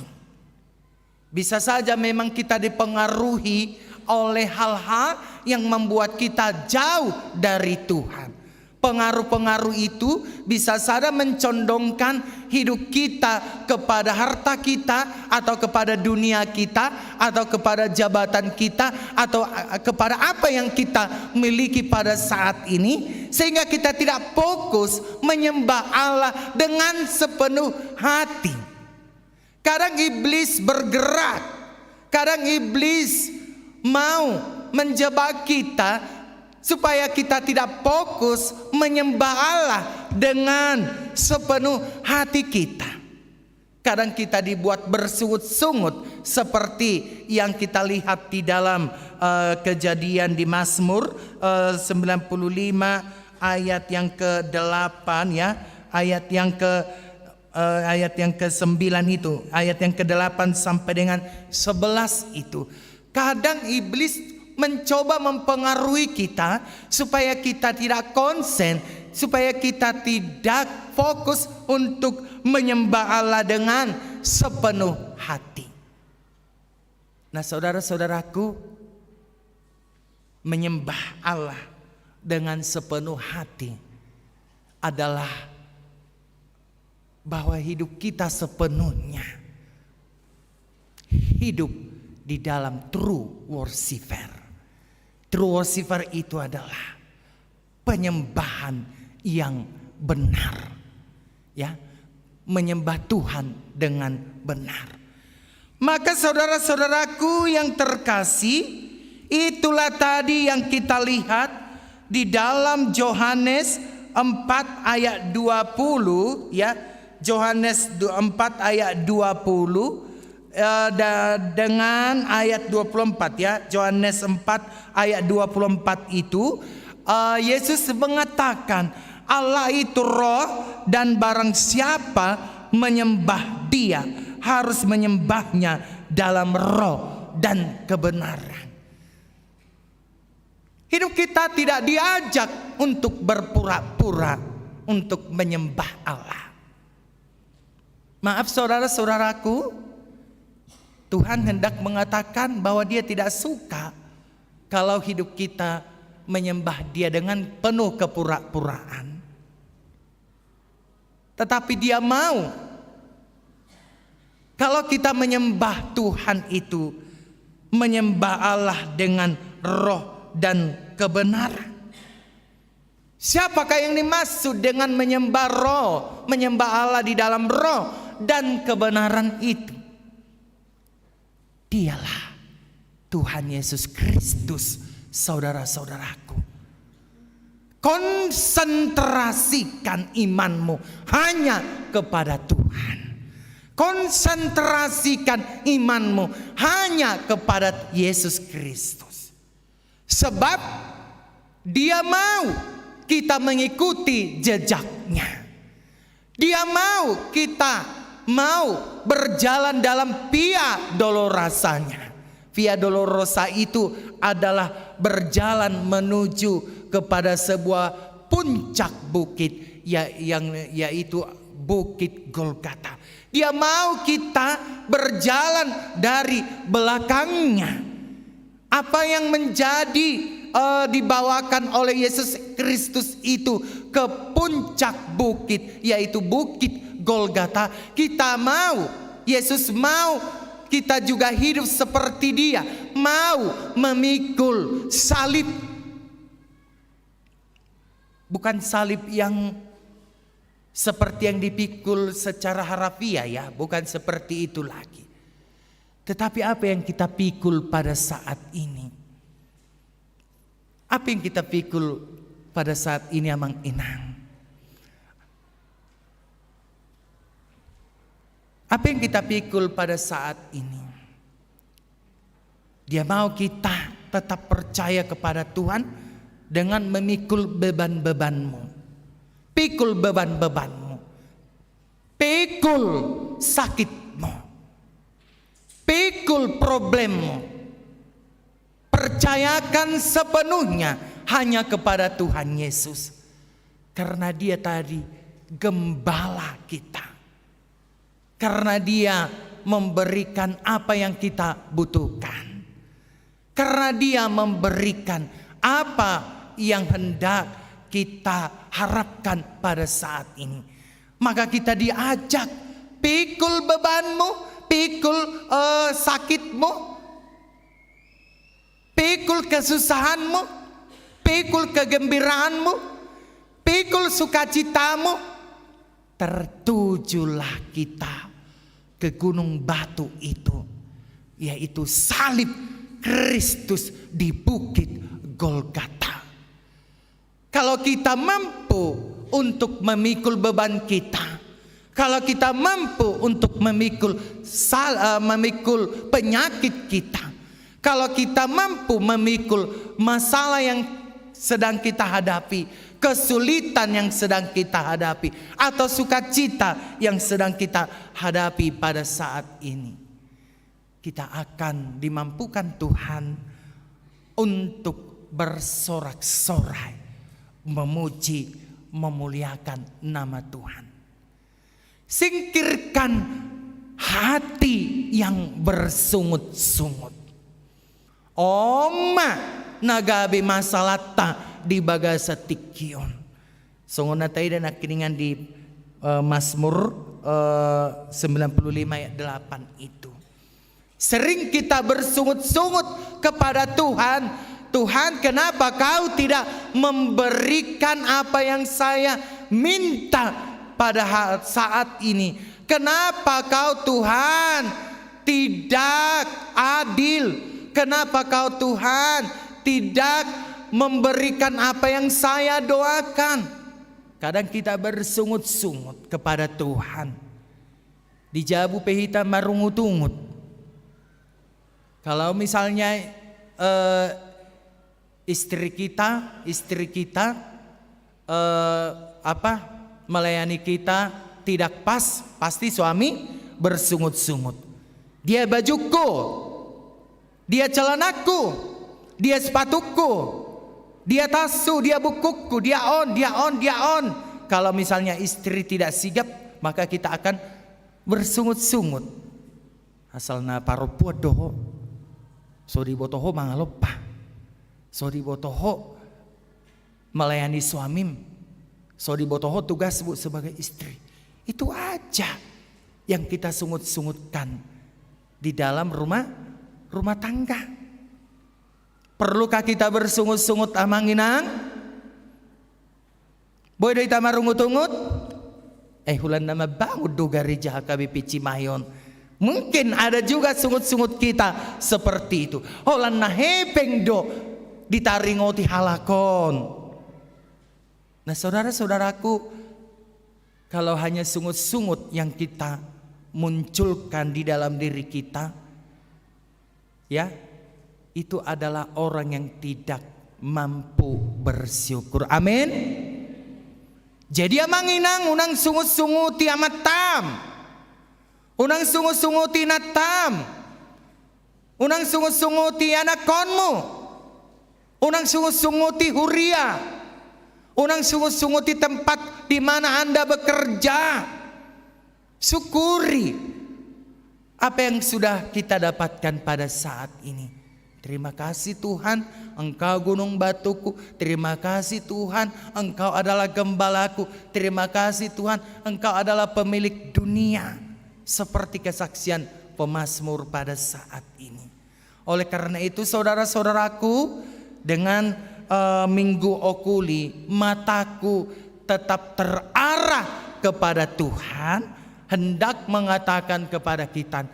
Bisa saja memang kita dipengaruhi oleh hal-hal yang membuat kita jauh dari Tuhan. Pengaruh-pengaruh itu bisa saja mencondongkan hidup kita kepada harta kita, atau kepada dunia kita, atau kepada jabatan kita, atau kepada apa yang kita miliki pada saat ini, sehingga kita tidak fokus menyembah Allah dengan sepenuh hati. Kadang iblis bergerak, kadang iblis mau menjebak kita supaya kita tidak fokus menyembah Allah dengan sepenuh hati kita. Kadang kita dibuat bersungut-sungut seperti yang kita lihat di dalam Kejadian di Mazmur 95 ayat yang ke-8 ya, ayat yang ke-9 itu, ayat yang ke-8 sampai dengan 11 itu. Kadang iblis mencoba mempengaruhi kita supaya kita tidak konsen, supaya kita tidak fokus untuk menyembah Allah dengan sepenuh hati. Nah, saudara-saudaraku, menyembah Allah dengan sepenuh hati adalah bahwa hidup kita sepenuhnya hidup di dalam true worshiper. True worshiper itu adalah penyembahan yang benar, ya, menyembah Tuhan dengan benar. Maka saudara-saudaraku yang terkasih, itulah tadi yang kita lihat di dalam Yohanes 4 ayat 20, ya, Yohanes 4 ayat 20 dengan ayat 24 ya. Yohanes 4 ayat 24 itu Yesus mengatakan Allah itu roh, dan barang siapa menyembah Dia harus menyembahnya dalam roh dan kebenaran. Hidup kita tidak diajak untuk berpura-pura untuk menyembah Allah. Maaf saudara-saudaraku, Tuhan hendak mengatakan bahwa Dia tidak suka kalau hidup kita menyembah Dia dengan penuh kepura-puraan. Tetapi Dia mau kalau kita menyembah Tuhan itu, menyembah Allah dengan roh dan kebenaran. Siapakah yang dimaksud dengan menyembah roh, menyembah Allah di dalam roh dan kebenaran itu? Dialah Tuhan Yesus Kristus, saudara-saudaraku. Konsentrasikan imanmu hanya kepada Tuhan. Konsentrasikan imanmu hanya kepada Yesus Kristus. Sebab Dia mau kita mengikuti jejaknya. Dia mau kita berjalan dalam via dolorosanya. Via dolorosa itu adalah berjalan menuju kepada sebuah puncak bukit, yaitu Bukit Golgota. Dia mau kita berjalan dari belakangnya. Apa yang menjadi dibawakan oleh Yesus Kristus itu ke puncak bukit, yaitu Bukit Golgota. Kita mau, Yesus mau kita juga hidup seperti Dia, mau memikul salib. Bukan salib yang seperti yang dipikul secara harafiah ya, bukan seperti itu lagi. Tetapi apa yang kita pikul pada saat ini? Apa yang kita pikul pada saat ini, Amang Inang? Apa yang kita pikul pada saat ini? Dia mau kita tetap percaya kepada Tuhan dengan memikul beban-bebanmu. Pikul beban-bebanmu. Pikul sakitmu. Pikul problemmu. Percayakan sepenuhnya hanya kepada Tuhan Yesus. Karena Dia tadi gembala kita. Karena Dia memberikan apa yang kita butuhkan. Karena Dia memberikan apa yang hendak kita harapkan pada saat ini. Maka kita diajak, pikul bebanmu, pikul sakitmu, pikul kesusahanmu, pikul kegembiraanmu, pikul sukacitamu. Tertujulah kita ke gunung batu itu, yaitu salib Kristus di bukit Golgota. Kalau kita mampu untuk memikul beban kita, kalau kita mampu untuk memikul penyakit kita, kalau kita mampu memikul masalah yang sedang kita hadapi, kesulitan yang sedang kita hadapi, atau sukacita yang sedang kita hadapi pada saat ini, kita akan dimampukan Tuhan untuk bersorak-sorai, memuji, memuliakan nama Tuhan. Singkirkan hati yang bersungut-sungut. Oma nagabe masalata di bagasa tikion. Songona tayo na nakiningan di Mazmur 95 ayat 8 itu. Sering kita bersungut-sungut kepada Tuhan. Tuhan, kenapa kau tidak memberikan apa yang saya minta pada saat ini? Kenapa kau Tuhan tidak adil? Kenapa kau Tuhan tidak memberikan apa yang saya doakan? Kadang kita bersungut-sungut kepada Tuhan. Dijabu pehita marungut-ungut. Kalau misalnya istri kita melayani kita tidak pas, pasti suami bersungut-sungut. Dia bajuku, dia celanaku, dia sepatuku, dia tasu, dia bukuku, dia on. Kalau misalnya istri tidak sigap, maka kita akan bersungut-sungut. Asalna parupuat doho, sodi botoho mangalopa. Sodi botoho melayani suami, sodi botoho tugas bu sebagai istri. Itu aja yang kita sungut-sungutkan di dalam rumah tangga. Perlukah kita bersungut-sungut Amang Inang? Boy doy tamarungut-ungut? Hulan nama bangun do gereja HKBP Cimayon. Mungkin ada juga sungut-sungut kita seperti itu. Holan na hepeng do ditaringoti halakon. Nah saudara-saudaraku, kalau hanya sungut-sungut yang kita munculkan di dalam diri kita, ya, itu adalah orang yang tidak mampu bersyukur. Amin. Jadi Amang Inang unang sungut-sunguti amat tam, unang sungut-sunguti natam, unang sungut-sunguti anak konmu, unang sungut-sunguti huria, unang sungut-sunguti tempat di mana Anda bekerja. Syukuri apa yang sudah kita dapatkan pada saat ini. Terima kasih Tuhan, Engkau gunung batuku. Terima kasih Tuhan, Engkau adalah gembalaku. Terima kasih Tuhan, Engkau adalah pemilik dunia. Seperti kesaksian pemazmur pada saat ini. Oleh karena itu saudara-saudaraku, dengan minggu okuli, mataku tetap terarah kepada Tuhan, hendak mengatakan kepada kita,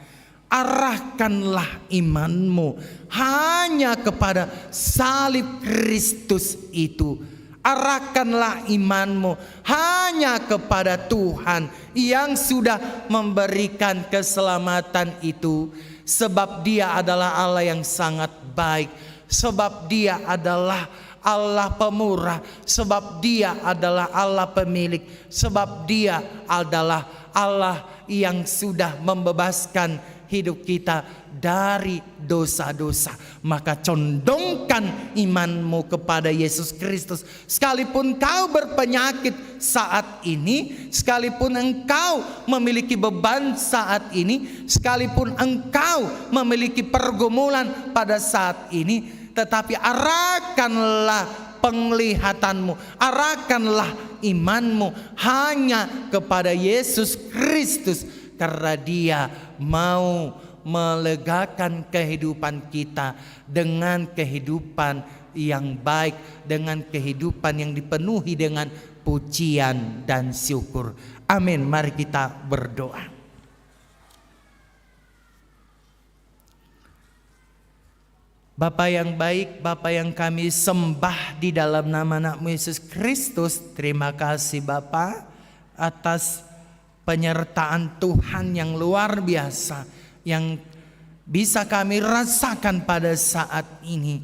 arahkanlah imanmu hanya kepada salib Kristus itu. Arahkanlah imanmu hanya kepada Tuhan yang sudah memberikan keselamatan itu. Sebab Dia adalah Allah yang sangat baik. Sebab Dia adalah Allah pemurah. Sebab Dia adalah Allah pemilik. Sebab Dia adalah Allah yang sudah membebaskan hidup kita dari dosa-dosa. Maka condongkan imanmu kepada Yesus Kristus. Sekalipun kau berpenyakit saat ini, sekalipun engkau memiliki beban saat ini, sekalipun engkau memiliki pergumulan pada saat ini, tetapi arahkanlah penglihatanmu, arahkanlah imanmu hanya kepada Yesus Kristus, karena Dia mau melegakan kehidupan kita dengan kehidupan yang baik, dengan kehidupan yang dipenuhi dengan pujian dan syukur. Amin. Mari kita berdoa. Bapa yang baik, Bapa yang kami sembah di dalam nama Anak-Mu Yesus Kristus, terima kasih Bapa atas penyertaan Tuhan yang luar biasa yang bisa kami rasakan pada saat ini.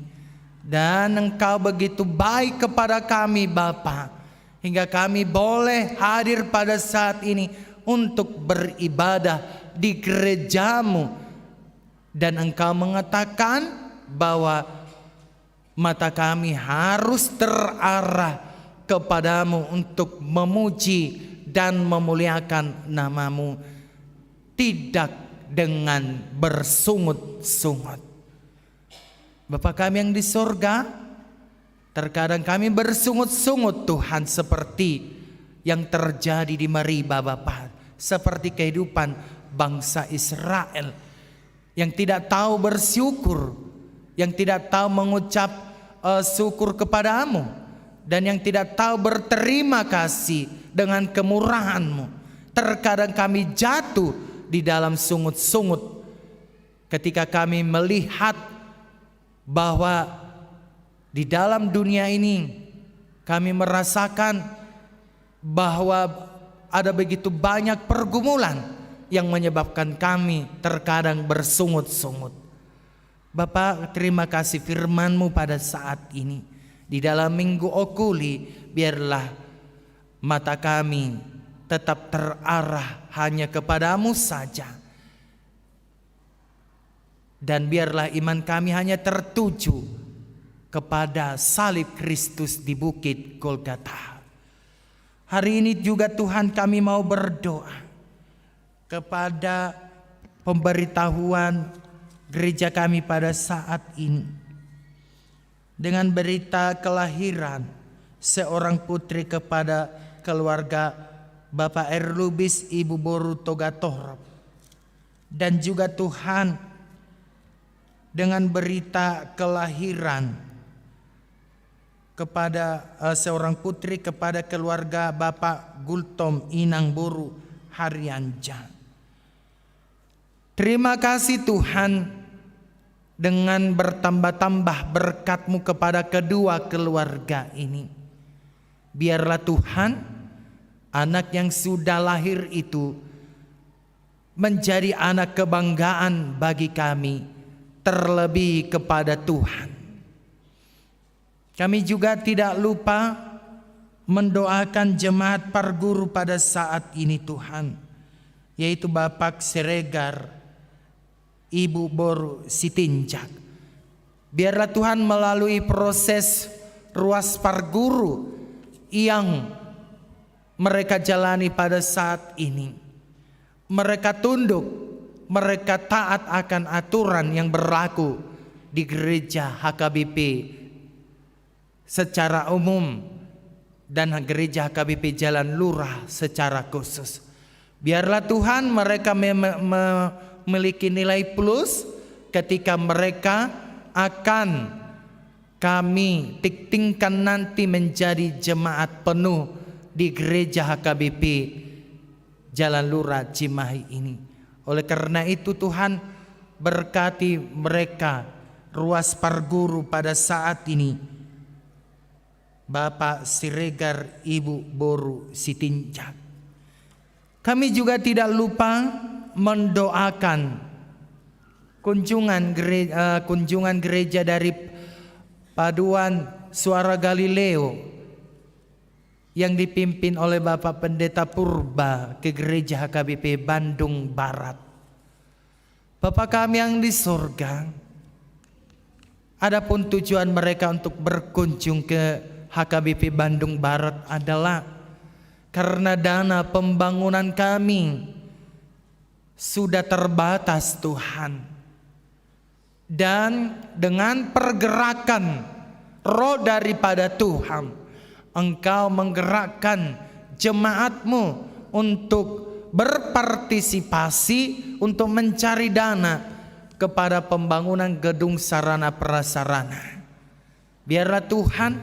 Dan Engkau begitu baik kepada kami Bapa, hingga kami boleh hadir pada saat ini untuk beribadah di gereja-Mu. Dan Engkau mengatakan bahwa mata kami harus terarah kepadamu untuk memuji dan memuliakan nama-Mu, tidak dengan bersungut-sungut. Bapa kami yang di surga, terkadang kami bersungut-sungut Tuhan, seperti yang terjadi di Meriba Bapa, seperti kehidupan bangsa Israel yang tidak tahu bersyukur, yang tidak tahu mengucap syukur kepadamu, dan yang tidak tahu berterima kasih dengan kemurahan-Mu. Terkadang kami jatuh di dalam sungut-sungut ketika kami melihat bahwa di dalam dunia ini kami merasakan bahwa ada begitu banyak pergumulan yang menyebabkan kami terkadang bersungut-sungut. Bapa, terima kasih firman-Mu pada saat ini. Di dalam Minggu Okuli, biarlah mata kami tetap terarah hanya kepadamu saja. Dan biarlah iman kami hanya tertuju kepada salib Kristus di Bukit Golgota. Hari ini juga Tuhan kami mau berdoa kepada pemberitahuan gereja kami pada saat ini, dengan berita kelahiran seorang putri kepada keluarga Bapak Erlubis Ibu Boru Togatorop. Dan juga Tuhan, dengan berita kelahiran kepada seorang putri kepada keluarga Bapak Gultom Inang Boru Haryanja. Terima kasih Tuhan, dengan bertambah-tambah berkat-Mu kepada kedua keluarga ini. Biarlah Tuhan, anak yang sudah lahir itu menjadi anak kebanggaan bagi kami, terlebih kepada Tuhan. Kami juga tidak lupa mendoakan jemaat Parguru pada saat ini Tuhan, yaitu Bapak Siregar, Ibu Boru Sitinjak. Biarlah Tuhan melalui proses ruas Parguru yang mereka jalani pada saat ini, mereka tunduk, mereka taat akan aturan yang berlaku di gereja HKBP secara umum dan gereja HKBP Jalan Lurah secara khusus. Biarlah Tuhan mereka memiliki nilai plus ketika mereka akan kami tiktingkan nanti menjadi jemaat penuh di gereja HKBP Jalan Lurah Cimahi ini. Oleh karena itu Tuhan berkati mereka, Ruas Parguru pada saat ini, Bapak Siregar, Ibu Boru Sitinjak. Kami juga tidak lupa mendoakan kunjungan gereja dari Paduan Suara Galileo yang dipimpin oleh Bapak Pendeta Purba ke gereja HKBP Bandung Barat. Bapak kami yang di surga, adapun tujuan mereka untuk berkunjung ke HKBP Bandung Barat adalah karena dana pembangunan kami sudah terbatas Tuhan. Dan dengan pergerakan roh daripada Tuhan, Engkau menggerakkan jemaat-Mu untuk berpartisipasi untuk mencari dana kepada pembangunan gedung sarana prasarana. Biarlah Tuhan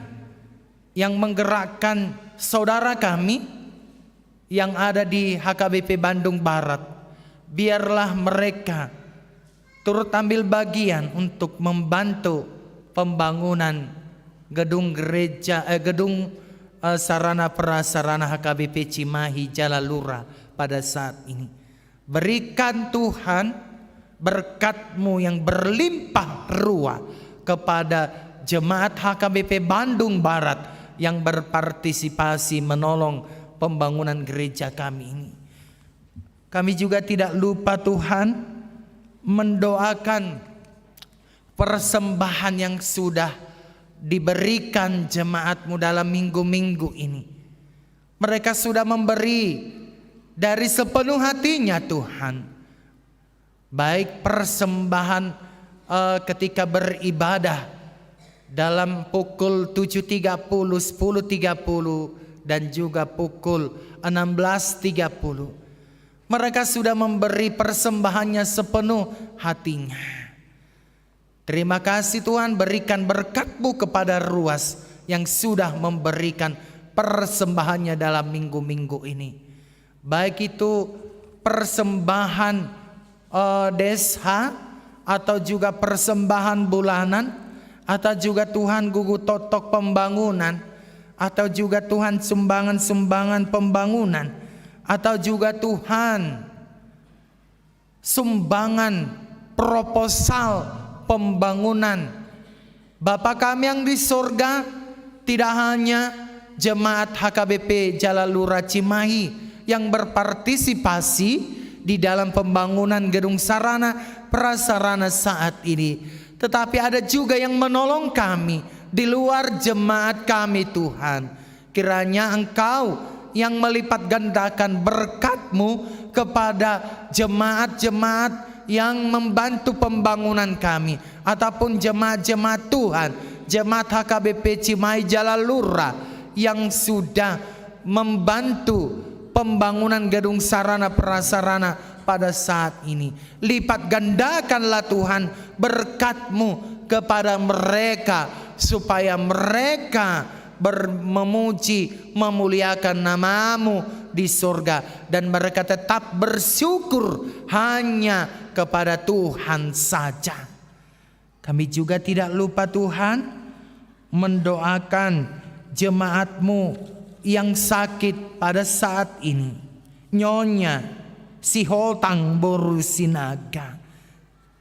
yang menggerakkan saudara kami yang ada di HKBP Bandung Barat, biarlah mereka turut ambil bagian untuk membantu pembangunan gedung sarana prasarana HKBP Cimahi Jalan Lurah pada saat ini. Berikan Tuhan berkat-Mu yang berlimpah ruah kepada jemaat HKBP Bandung Barat yang berpartisipasi menolong pembangunan gereja kami ini. Kami juga tidak lupa Tuhan mendoakan persembahan yang sudah diberikan jemaat-Mu dalam minggu-minggu ini. Mereka sudah memberi dari sepenuh hatinya Tuhan. Baik persembahan ketika beribadah dalam pukul 7.30, 10.30 dan juga pukul 16.30. Mereka sudah memberi persembahannya sepenuh hatinya. Terima kasih Tuhan, berikan berkat-Mu kepada Ruas yang sudah memberikan persembahannya dalam minggu-minggu ini. Baik itu persembahan desha atau juga persembahan bulanan, atau juga Tuhan gugu totok pembangunan, atau juga Tuhan sumbangan-sumbangan pembangunan, atau juga Tuhan sumbangan proposal pembangunan. Bapa kami yang di surga, tidak hanya jemaat HKBP Jalan Lurah Cimahi yang berpartisipasi di dalam pembangunan gedung sarana prasarana saat ini, tetapi ada juga yang menolong kami di luar jemaat kami Tuhan. Kiranya Engkau yang melipat gandakan berkat-Mu kepada jemaat-jemaat yang membantu pembangunan kami, ataupun jemaat-jemaat Tuhan, jemaat HKBP Cimahi Jalan Lurah yang sudah membantu pembangunan gedung sarana prasarana pada saat ini. Lipat gandakanlah Tuhan berkat-Mu kepada mereka, supaya mereka memuji, memuliakan nama-Mu di surga, dan mereka tetap bersyukur hanya kepada Tuhan saja. Kami juga tidak lupa Tuhan mendoakan jemaat-Mu yang sakit pada saat ini, Nyonya Siholtang Boru Sinaga.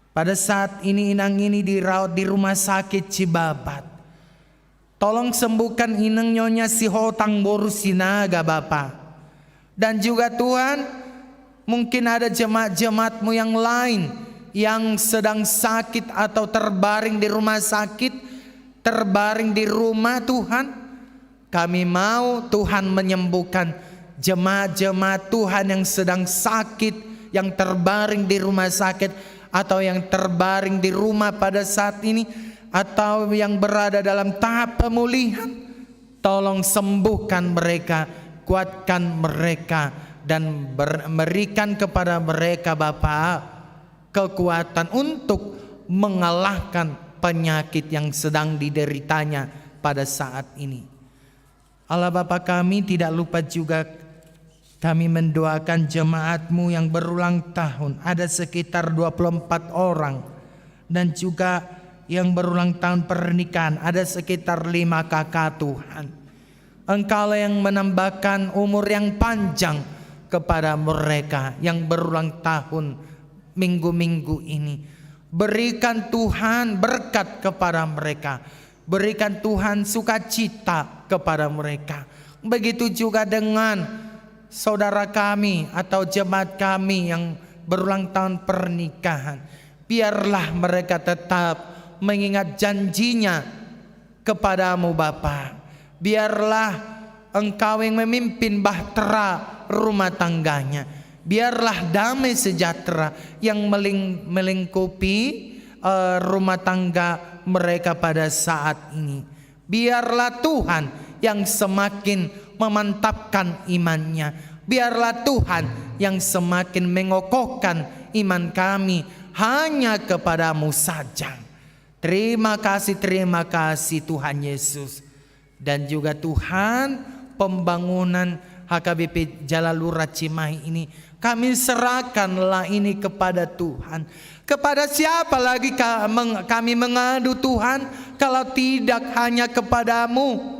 Pada saat ini inang ini dirawat di rumah sakit Cibabat. Tolong sembuhkan inang Nyonya Siholtang Boru Sinaga Bapak. Dan juga Tuhan, mungkin ada jemaat-jemaat-Mu yang lain yang sedang sakit atau terbaring di rumah sakit, terbaring di rumah Tuhan. Kami mau Tuhan menyembuhkan jemaat-jemaat Tuhan yang sedang sakit, yang terbaring di rumah sakit, atau yang terbaring di rumah pada saat ini, atau yang berada dalam tahap pemulihan. Tolong sembuhkan mereka, kuatkan mereka, dan berikan kepada mereka Bapa kekuatan untuk mengalahkan penyakit yang sedang dideritanya pada saat ini. Allah Bapa kami tidak lupa juga Kami mendoakan jemaat-Mu yang berulang tahun, ada sekitar 24 orang. Dan juga yang berulang tahun pernikahan, ada sekitar 5 kakak Tuhan. Engkau yang menambahkan umur yang panjang kepada mereka yang berulang tahun minggu-minggu ini. Berikan Tuhan berkat kepada mereka. Berikan Tuhan sukacita kepada mereka. Begitu juga dengan saudara kami atau jemaat kami yang berulang tahun pernikahan. Biarlah mereka tetap mengingat janjinya kepadamu Bapa. Biarlah Engkau yang memimpin bahtera rumah tangganya. Biarlah damai sejahtera yang melingkupi rumah tangga mereka pada saat ini. Biarlah Tuhan yang semakin memantapkan imannya. Biarlah Tuhan yang semakin mengokohkan iman kami hanya kepadamu saja. Terima kasih Tuhan Yesus. Dan juga Tuhan, pembangunan HKBP Jalalura Cimahi ini kami serahkanlah ini kepada Tuhan. Kepada siapa lagi kami mengadu Tuhan kalau tidak hanya kepadamu?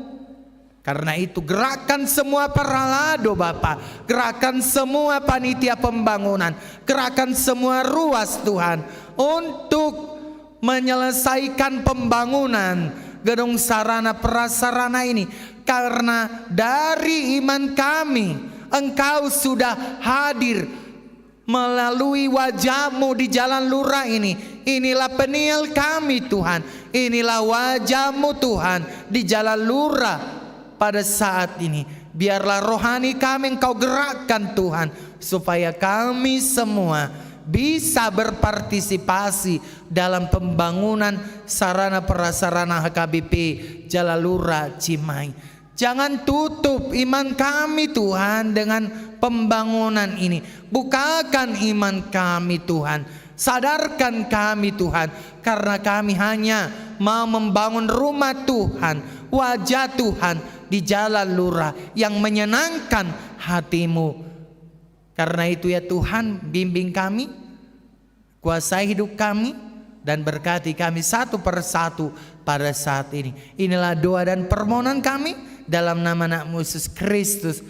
Karena itu gerakan semua peralado Bapa, gerakan semua panitia pembangunan, gerakan semua ruas Tuhan untuk menyelesaikan pembangunan gedung sarana prasarana ini. Karena dari iman kami Engkau sudah hadir melalui wajah-Mu di Jalan Lurah ini. Inilah penil kami Tuhan, inilah wajah-Mu Tuhan di Jalan Lurah pada saat ini. Biarlah rohani kami Engkau gerakkan Tuhan, supaya kami semua bisa berpartisipasi dalam pembangunan sarana prasarana HKBP Jalalura Cimahi. Jangan tutup iman kami Tuhan dengan pembangunan ini. Bukakan iman kami Tuhan. Sadarkan kami Tuhan, karena kami hanya mau membangun rumah Tuhan, wajah Tuhan di Jalan Lurah yang menyenangkan hati-Mu. Karena itu ya Tuhan, bimbing kami, kuasai hidup kami, dan berkati kami satu persatu pada saat ini. Inilah doa dan permohonan kami, dalam nama anak-Mu Yesus Kristus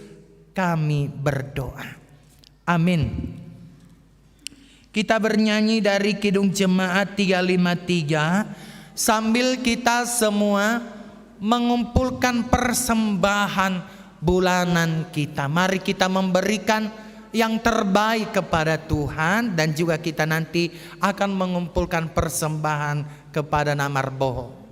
kami berdoa. Amin. Kita bernyanyi dari Kidung Jemaat 353 sambil kita semua mengumpulkan persembahan bulanan kita. Mari kita memberikan yang terbaik kepada Tuhan, dan juga kita nanti akan mengumpulkan persembahan kepada Namarboho.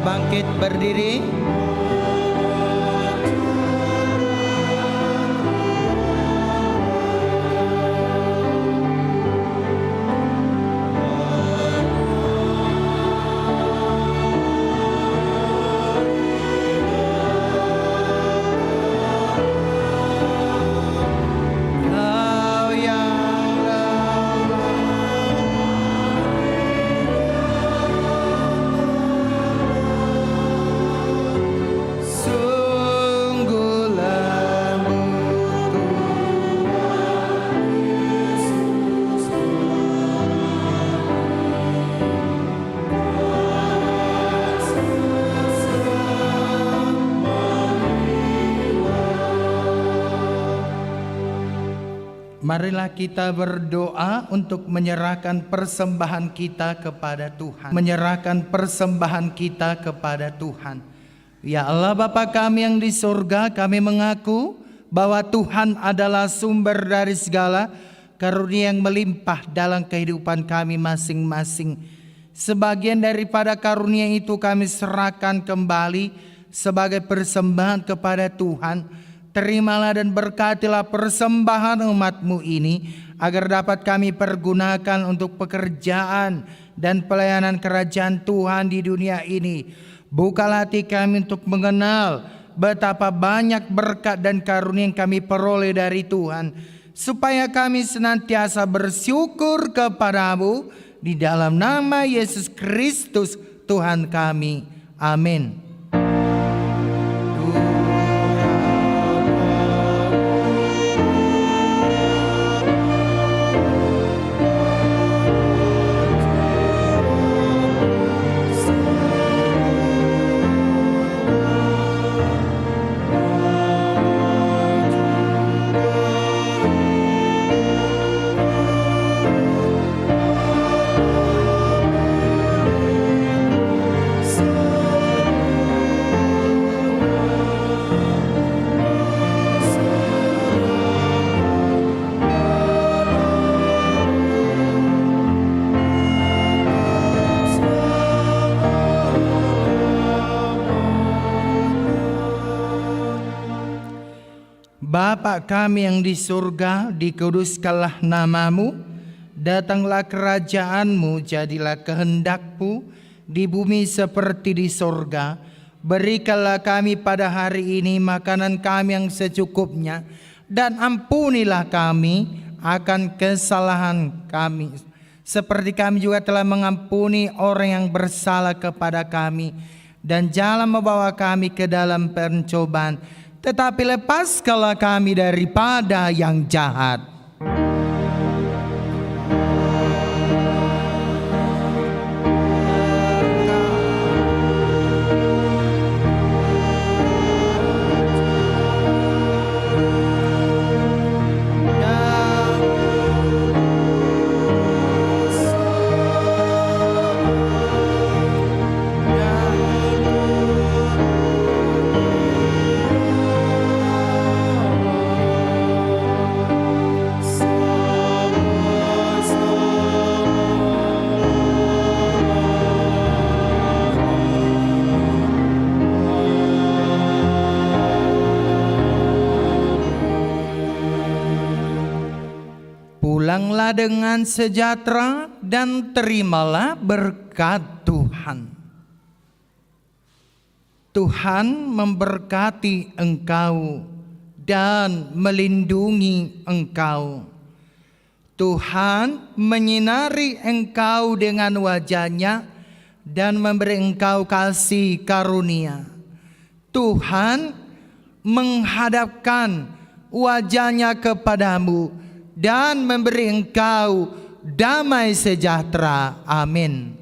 bangkit berdiri. Kau yang sungguh lembut Marilah kita berdoa untuk menyerahkan persembahan kita kepada Tuhan. Menyerahkan persembahan kita kepada Tuhan. Ya Allah Bapa kami yang di surga, kami mengaku bahwa Tuhan adalah sumber dari segala karunia yang melimpah dalam kehidupan kami masing-masing. Sebagian daripada karunia itu kami serahkan kembali sebagai persembahan kepada Tuhan. Terimalah dan berkatilah persembahan umat-Mu ini, agar dapat kami pergunakan untuk pekerjaan dan pelayanan kerajaan Tuhan di dunia ini. Bukalah hati kami untuk mengenal betapa banyak berkat dan karunia yang kami peroleh dari Tuhan, supaya kami senantiasa bersyukur kepada-Mu di dalam nama Yesus Kristus Tuhan kami. Amin. Bapa kami yang di surga, dikuduskanlah nama-Mu, datanglah kerajaan-Mu, jadilah kehendak-Mu di bumi seperti di surga. Berikanlah kami pada hari ini makanan kami yang secukupnya, dan ampunilah kami akan kesalahan kami, seperti kami juga telah mengampuni orang yang bersalah kepada kami. Dan janganlah membawa kami ke dalam pencobaan, tetapi lepaskanlah kami daripada yang jahat. Pulanglah dengan sejahtera dan terimalah berkat Tuhan. Tuhan memberkati engkau dan melindungi engkau. Tuhan menyinari engkau dengan wajah-Nya dan memberi engkau kasih karunia. Tuhan menghadapkan wajah-Nya kepadamu dan memberi engkau damai sejahtera. Amin.